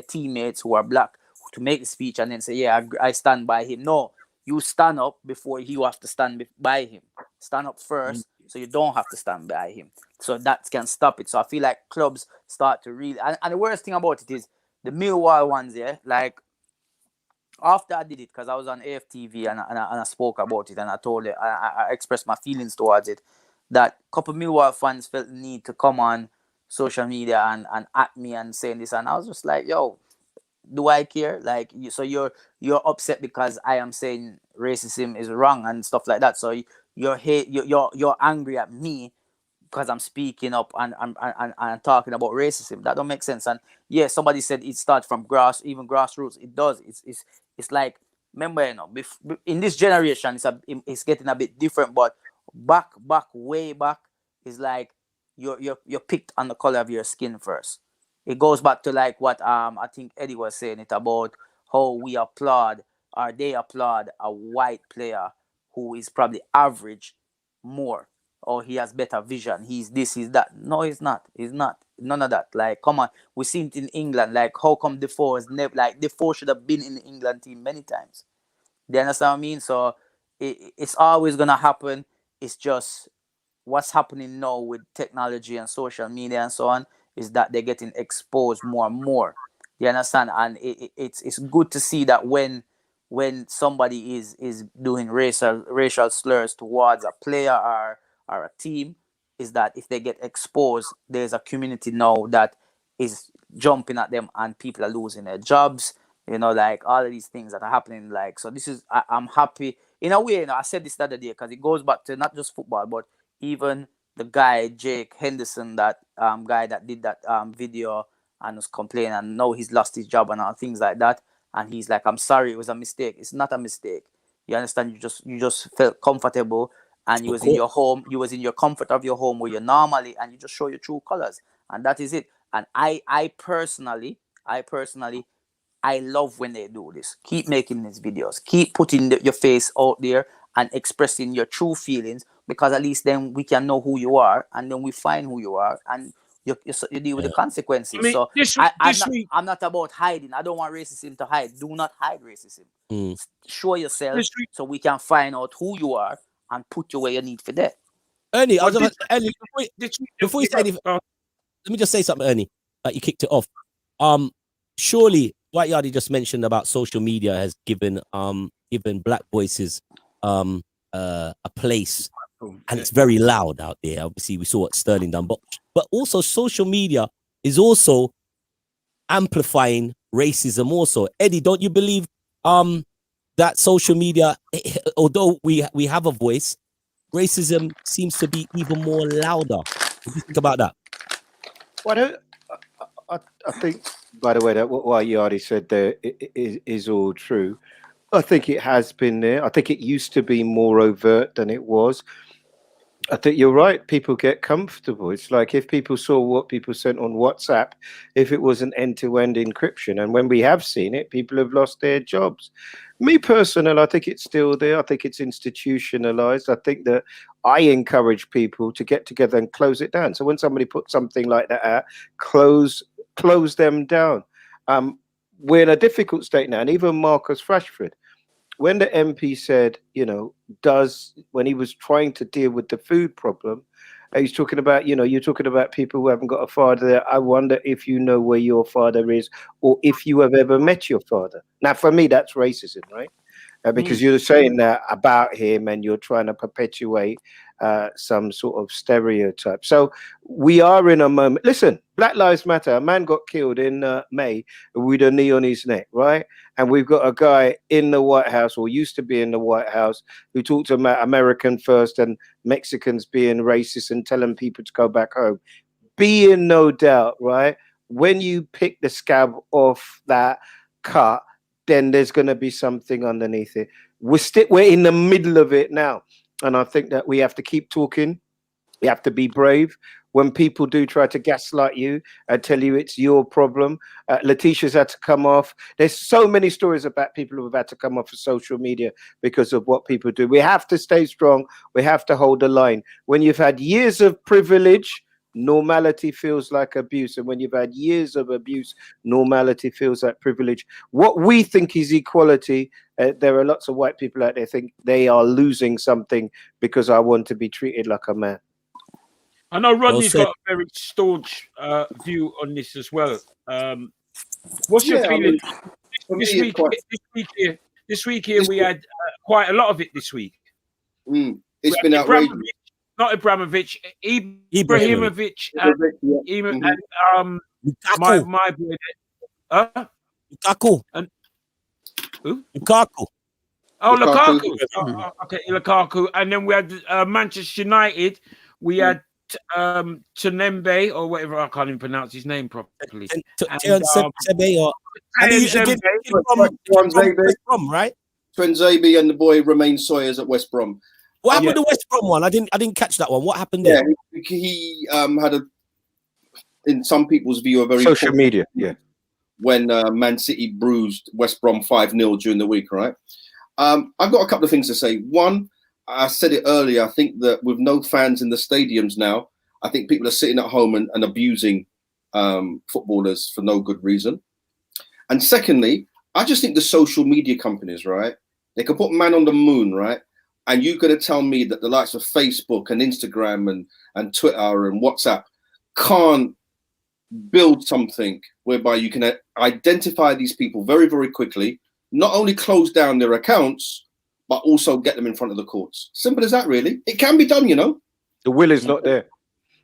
[SPEAKER 4] teammates who are black to make the speech and then say, yeah, I stand by him. No, you stand up before you have to stand by him. Stand up first so you don't have to stand by him. So that can stop it. So I feel like clubs start to really... And the worst thing about it is the Millwall ones, yeah, like after I did it, because I was on AFTV and I spoke about it and I told it, I expressed my feelings towards it, that a couple Millwall fans felt the need to come on social media and at me and saying this. And I was just like, yo, do I care? Like, so you're upset because I am saying racism is wrong and stuff like that. So you're angry at me because I'm speaking up and talking about racism. That don't make sense. And yeah, somebody said it starts from grassroots. It does. It's like, remember, you know, in this generation, it's getting a bit different. But way back, is like you're picked on the color of your skin first. It goes back to like what I think Eddie was saying it about how we applaud or they applaud a white player who is probably average more, or he has better vision, he's this, he's that. No, he's not. He's not. None of that. Like, come on, we seen it in England. Like, how come Defoe is never, like, Defoe should have been in the England team many times. Do you understand what I mean? So it's always gonna happen. It's just what's happening now with technology and social media and so on is that they're getting exposed more and more. You understand? And it's good to see that when somebody is doing racial slurs towards a player or a team, is that if they get exposed, there's a community now that is jumping at them and people are losing their jobs, you know, like all of these things that are happening. Like, so this is, I'm happy in a way, you know. I said this the other day because it goes back to not just football, but even the guy Jake Henderson, that guy that did that video and was complaining, and now he's lost his job and all things like that. And he's like, I'm sorry, it was a mistake. It's not a mistake. You understand? You just felt comfortable and you was in your home. You was in your comfort of your home where you normally, and you just show your true colors. And that is it. And I personally, I love when they do this. Keep making these videos. Keep putting your face out there and expressing your true feelings, because at least then we can know who you are, and then we find who you are, and you deal with the consequences. I mean, so I'm not about hiding. I don't want racism to hide. Do not hide racism. Show yourself so we can find out who you are and put you where you need for that.
[SPEAKER 1] Ernie, Ernie, before you say anything, let me just say something, Ernie. You kicked it off. Surely White Yardie just mentioned about social media has given black voices a place, and it's very loud out there. Obviously, we saw what Sterling done, but also social media is also amplifying racism. Also, Eddie, don't you believe that social media, although we have a voice, racism seems to be even more louder. What do you think about that?
[SPEAKER 3] Well, I think, by the way, that what Yardi said there is all true. I think it has been there. I think it used to be more overt than it was. I think you're right. People get comfortable. It's like if people saw what people sent on WhatsApp, if it was an end-to-end encryption, and when we have seen it, people have lost their jobs. Me personally, I think it's still there. I think it's institutionalized. I think that I encourage people to get together and close it down. So when somebody puts something like that out, close them down. We're in a difficult state now, and even Marcus Rashford, when the MP said, when he was trying to deal with the food problem, he's talking about, you're talking about people who haven't got a father there. I wonder if you know where your father is, or if you have ever met your father. Now, for me, that's racism, right? Because you're saying that about him and you're trying to perpetuate some sort of stereotype. So we are in a moment. Listen, Black Lives Matter. A man got killed in May with a knee on his neck, right? And we've got a guy in the White House, or used to be in the White House, who talks about American first and Mexicans being racist and telling people to go back home. Be in no doubt, right? When you pick the scab off that cut, then there's going to be something underneath it. We're in the middle of it now. And I think that we have to keep talking. We have to be brave. When people do try to gaslight you and tell you it's your problem, Letitia's had to come off. There's so many stories about people who have had to come off of social media because of what people do. We have to stay strong. We have to hold the line. When you've had years of privilege, normality feels like abuse. And when you've had years of abuse, normality feels like privilege. What we think is equality, there are lots of white people out there think they are losing something because I want to be treated like a man.
[SPEAKER 2] I know Rodney's got a very staunch view on this as well. What's your feeling? This week here we had quite a lot of it this week.
[SPEAKER 5] It's been outrageous.
[SPEAKER 2] Not Abramovich, Ibrahimovic, and my boy.
[SPEAKER 1] Lukaku.
[SPEAKER 2] And who?
[SPEAKER 1] Lukaku.
[SPEAKER 2] Oh, Lukaku. Okay, Lukaku. And then we had Manchester United. We had Tanembe, or whatever, I can't even pronounce his name properly.
[SPEAKER 1] Right?
[SPEAKER 5] Trenzebe and the boy Romain Sawyers at West Brom.
[SPEAKER 1] What happened to the West Brom one? I didn't catch that one. What happened there?
[SPEAKER 5] Yeah, he had in some people's view, a very
[SPEAKER 3] social media. Yeah.
[SPEAKER 5] When Man City bruised West Brom 5-0 during the week, right? I've got a couple of things to say. One, I said it earlier, I think that with no fans in the stadiums now, I think people are sitting at home and abusing footballers for no good reason. And secondly, I just think the social media companies, right? They can put man on the moon, right? And you're going to tell me that the likes of Facebook and Instagram and Twitter and WhatsApp can't build something whereby you can identify these people very, very quickly, not only close down their accounts, but also get them in front of the courts. Simple as that, really. It can be done,
[SPEAKER 3] The will is not there.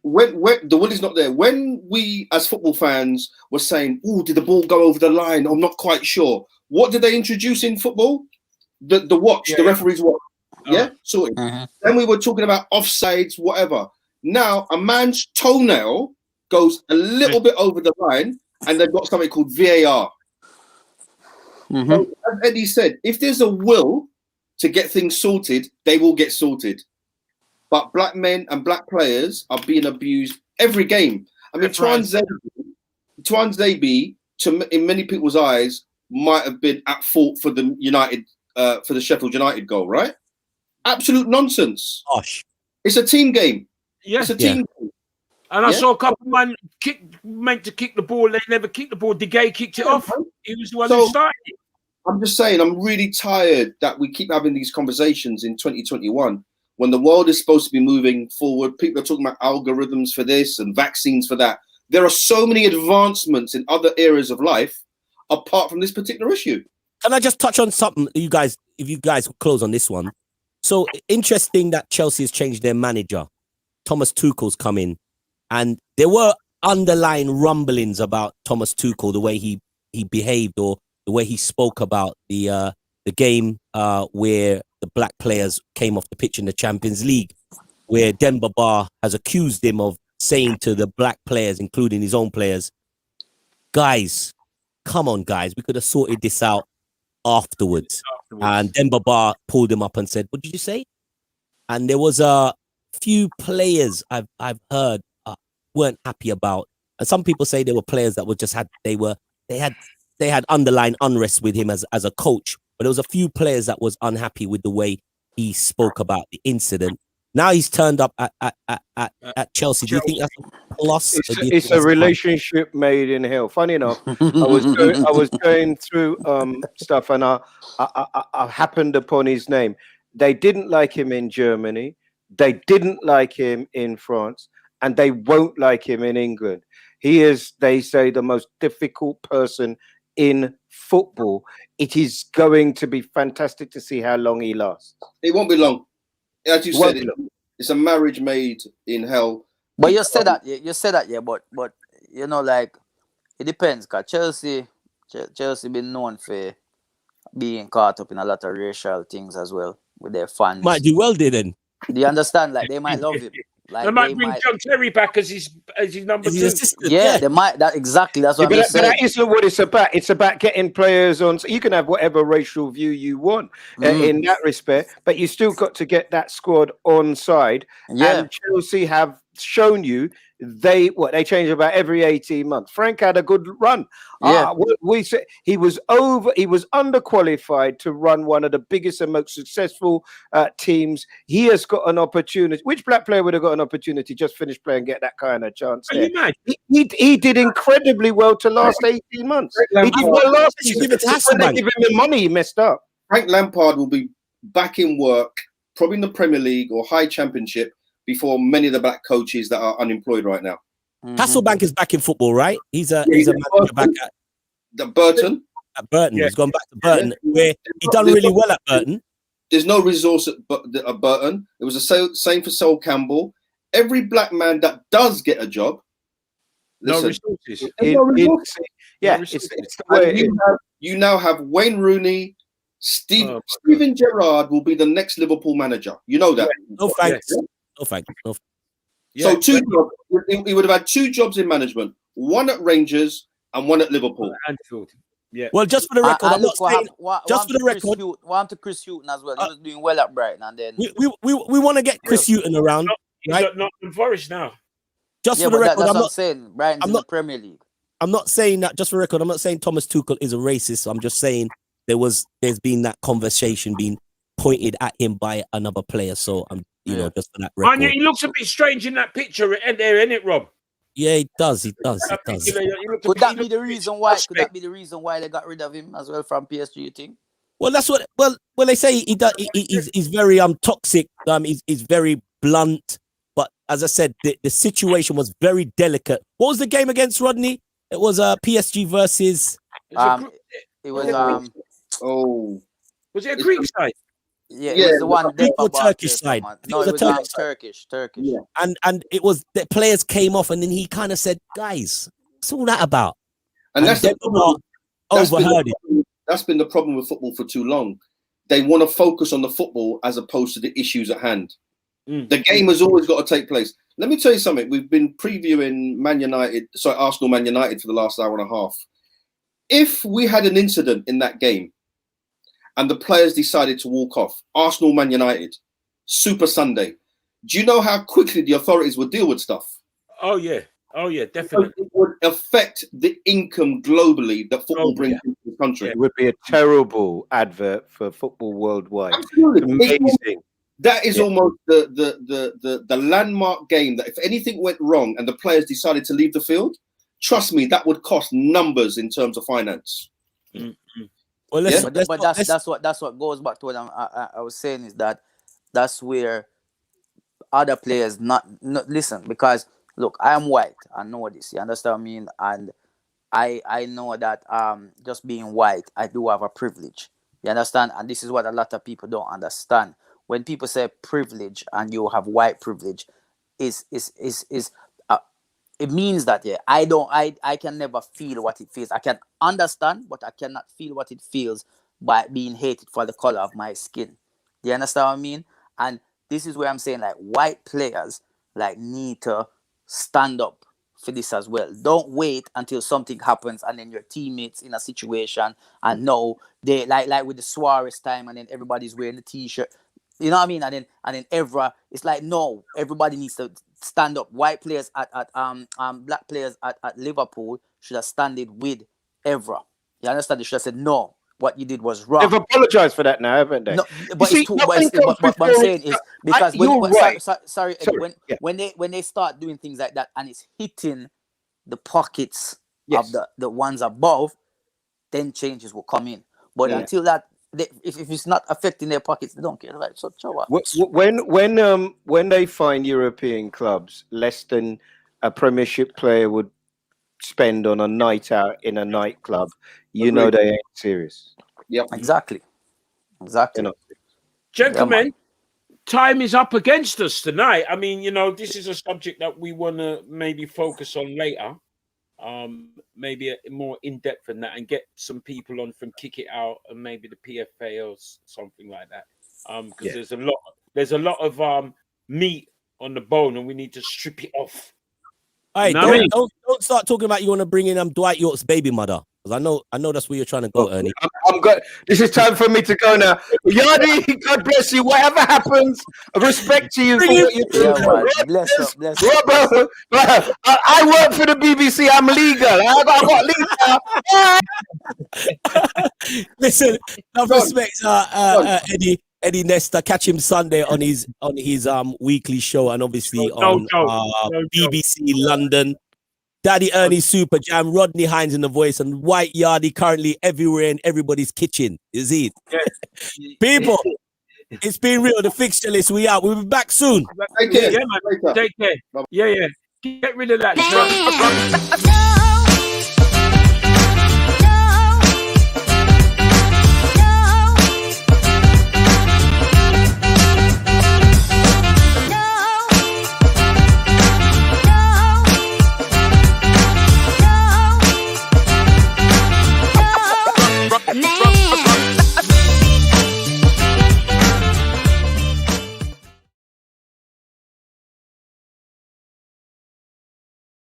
[SPEAKER 5] When the will is not there. When we, as football fans, were saying, "Oh, did the ball go over the line? I'm not quite sure." What did they introduce in football? The watch, the referee's watch. Yeah, sorted. Then we were talking about offsides, whatever. Now a man's toenail goes a little bit over the line, and they've got something called VAR. So, as Eddie said, if there's a will to get things sorted, they will get sorted. But black men and black players are being abused every game. I mean, Tuan Zabi, in many people's eyes, might have been at fault for the Sheffield United goal, right? Absolute nonsense.
[SPEAKER 1] Gosh.
[SPEAKER 5] It's a team game.
[SPEAKER 2] Yeah.
[SPEAKER 5] It's a team game.
[SPEAKER 2] And I saw a couple of men meant to kick the ball. They never kicked the ball. De Gea kicked it off. He was the one who started it.
[SPEAKER 5] I'm just saying, I'm really tired that we keep having these conversations in 2021 when the world is supposed to be moving forward. People are talking about algorithms for this and vaccines for that. There are so many advancements in other areas of life apart from this particular issue.
[SPEAKER 1] Can I just touch on something, you guys, if you guys close on this one? So interesting that Chelsea has changed their manager. Thomas Tuchel's come in, and there were underlying rumblings about Thomas Tuchel, the way he behaved or the way he spoke about the game where the black players came off the pitch in the Champions League, where Demba Ba has accused him of saying to the black players, including his own players, guys, come on, guys, we could have sorted this out afterwards. And Demba Ba pulled him up and said, what did you say? And there was a few players I've heard weren't happy about. And some people say there were players that were just they had underlying unrest with him as a coach. But there was a few players that was unhappy with the way he spoke about the incident. Now he's turned up at Chelsea. Do you think that's a plus?
[SPEAKER 3] It's a relationship made in hell. Funny enough, I was going through stuff, and I happened upon his name. They didn't like him in Germany. They didn't like him in France, and they won't like him in England. He is, they say, the most difficult person in football. It is going to be fantastic to see how long he lasts.
[SPEAKER 5] It won't be long. As you said, it's a marriage made in hell.
[SPEAKER 4] But you said that, yeah. But you know, like it depends. Cause Chelsea been known for being caught up in a lot of racial things as well with their fans.
[SPEAKER 1] Might do well, didn't?
[SPEAKER 4] Do you understand? Like they might love him. Like
[SPEAKER 2] they might bring John Terry back as his number two.
[SPEAKER 4] Yeah, they might. That exactly. That's what I'm saying.
[SPEAKER 3] But that isn't what it's about. It's about getting players on. So you can have whatever racial view you want in that respect, but you still got to get that squad on side.
[SPEAKER 4] Yeah.
[SPEAKER 3] And Chelsea have shown you they change about every 18 months. Frank had a good run.
[SPEAKER 4] Yeah.
[SPEAKER 3] We said he was underqualified to run one of the biggest and most successful teams. He has got an opportunity. Which black player would have got an opportunity just finish playing and get that kind of chance? There? He did incredibly well to last 18 months. He did well last season. When they give him the money, he messed up.
[SPEAKER 5] Frank Lampard will be back in work, probably in the Premier League or high championship, before many of the black coaches that are unemployed right now.
[SPEAKER 1] Hasselbank is back in football, right? He's a manager back
[SPEAKER 5] at Burton.
[SPEAKER 1] At Burton, he's gone back to Burton, where he done really well at Burton.
[SPEAKER 5] There's no resource at Burton. It was the same for Sol Campbell. Every black man that does get a job,
[SPEAKER 2] no resources.
[SPEAKER 5] You now have Wayne Rooney. Steven Gerrard will be the next Liverpool manager. You know that.
[SPEAKER 1] No thanks. No thanks.
[SPEAKER 5] So he would have had 2 jobs in management, one at Rangers and one at Liverpool.
[SPEAKER 2] Yeah.
[SPEAKER 1] Well, just for the record, I'm not saying. Just for the record,
[SPEAKER 4] one to Chris Hughton as well. He was doing well at Brighton, and then
[SPEAKER 1] we want to get Chris Hughton around, right?
[SPEAKER 2] Not in Forest now.
[SPEAKER 1] Just for the record,
[SPEAKER 4] I'm not saying Brighton's in the Premier League.
[SPEAKER 1] I'm not saying that. Just for the record, I'm not saying Thomas Tuchel is a racist. So I'm just saying there's been that conversation being pointed at him by another player. So I'm. Just for that record.
[SPEAKER 2] He looks a bit strange in that picture there, isn't it, Rob?
[SPEAKER 1] Yeah, he does. He does.
[SPEAKER 4] Could that be the reason why? Could that be the reason why they got rid of him as well from PSG? You think?
[SPEAKER 1] Well, that's what. Well, they say he does. He's very toxic. He's very blunt. But as I said, the situation was very delicate. What was the game against Rodney? It was PSG versus.
[SPEAKER 4] It was
[SPEAKER 2] Was it a Greek side?
[SPEAKER 4] Yeah, it was the one
[SPEAKER 1] Turkish side.
[SPEAKER 4] No, it was Turkish.
[SPEAKER 5] Yeah.
[SPEAKER 1] And it was the players came off, and then he kind of said, "Guys, what's all that about?"
[SPEAKER 5] And that's
[SPEAKER 1] overheard it.
[SPEAKER 5] That's been the problem with football for too long. They want to focus on the football as opposed to the issues at hand. The game has always got to take place. Let me tell you something. We've been previewing Arsenal Man United for the last hour and a half. If we had an incident in that game, and the players decided to walk off, Arsenal Man United, Super Sunday, do you know how quickly the authorities would deal with stuff?
[SPEAKER 2] Oh, yeah, definitely.
[SPEAKER 5] It would affect the income globally that football brings into the country.
[SPEAKER 3] It would be a terrible advert for football worldwide.
[SPEAKER 5] Absolutely.
[SPEAKER 3] Amazing.
[SPEAKER 5] That is almost the landmark game that if anything went wrong and the players decided to leave the field, trust me, that would cost numbers in terms of finance.
[SPEAKER 1] Well,
[SPEAKER 4] that's what goes back to what I was saying is that's where other players not listen, because look, I am white. I know this. You understand what I mean? And I know that just being white, I do have a privilege. You understand? And this is what a lot of people don't understand. When people say privilege and you have white privilege, it means that I can never feel what it feels. I can understand, but I cannot feel what it feels by being hated for the color of my skin. Do you understand what I mean? And this is where I'm saying, like, white players like need to stand up for this as well. Don't wait until something happens and then your teammates in a situation and no, they like with the Suarez time and then everybody's wearing the t-shirt. You know what I mean? And then Evra, it's like, no, everybody needs to stand up. White players at black players at Liverpool should have standed with Evra. You understand? They should have said, no, what you did was wrong.
[SPEAKER 3] They've apologized for that now, haven't they?
[SPEAKER 4] No, but
[SPEAKER 3] see,
[SPEAKER 4] it's too, but what I'm saying is because when they start doing things like that and it's hitting the pockets of the ones above, then changes will come in. But until that, if it's not affecting their pockets, they don't care. Right? So
[SPEAKER 3] when they find European clubs less than a Premiership player would spend on a night out in a nightclub, you know they ain't serious.
[SPEAKER 5] Yep.
[SPEAKER 4] Exactly.
[SPEAKER 2] Gentlemen, time is up against us tonight. I mean, you know, this is a subject that we want to maybe focus on later. Maybe more in depth than that, and get some people on from Kick It Out and maybe the PFA or something like that. Because there's a lot of meat on the bone, and we need to strip it off.
[SPEAKER 1] All right, don't start talking about you want to bring in Dwight York's baby mother, because I know that's where you're trying to go, Ernie.
[SPEAKER 3] I'm good. This is time for me to go now. Yardy, God bless you. Whatever happens, respect to you for what you're doing.
[SPEAKER 4] Bless up.
[SPEAKER 3] Robbo, I work for the BBC. I'm legal. I got legal.
[SPEAKER 1] Listen, enough respect, Eddie Nesta. Catch him Sunday on his weekly show, and obviously on BBC London. Daddy Ernie Super Jam, Rodney Hines in the voice, and White Yardy currently everywhere in everybody's kitchen. You see it? People, it's been real. The Fixture List, we out. We'll be back soon.
[SPEAKER 5] Take care.
[SPEAKER 2] Yeah, man. Take care. Yeah. Get rid of that.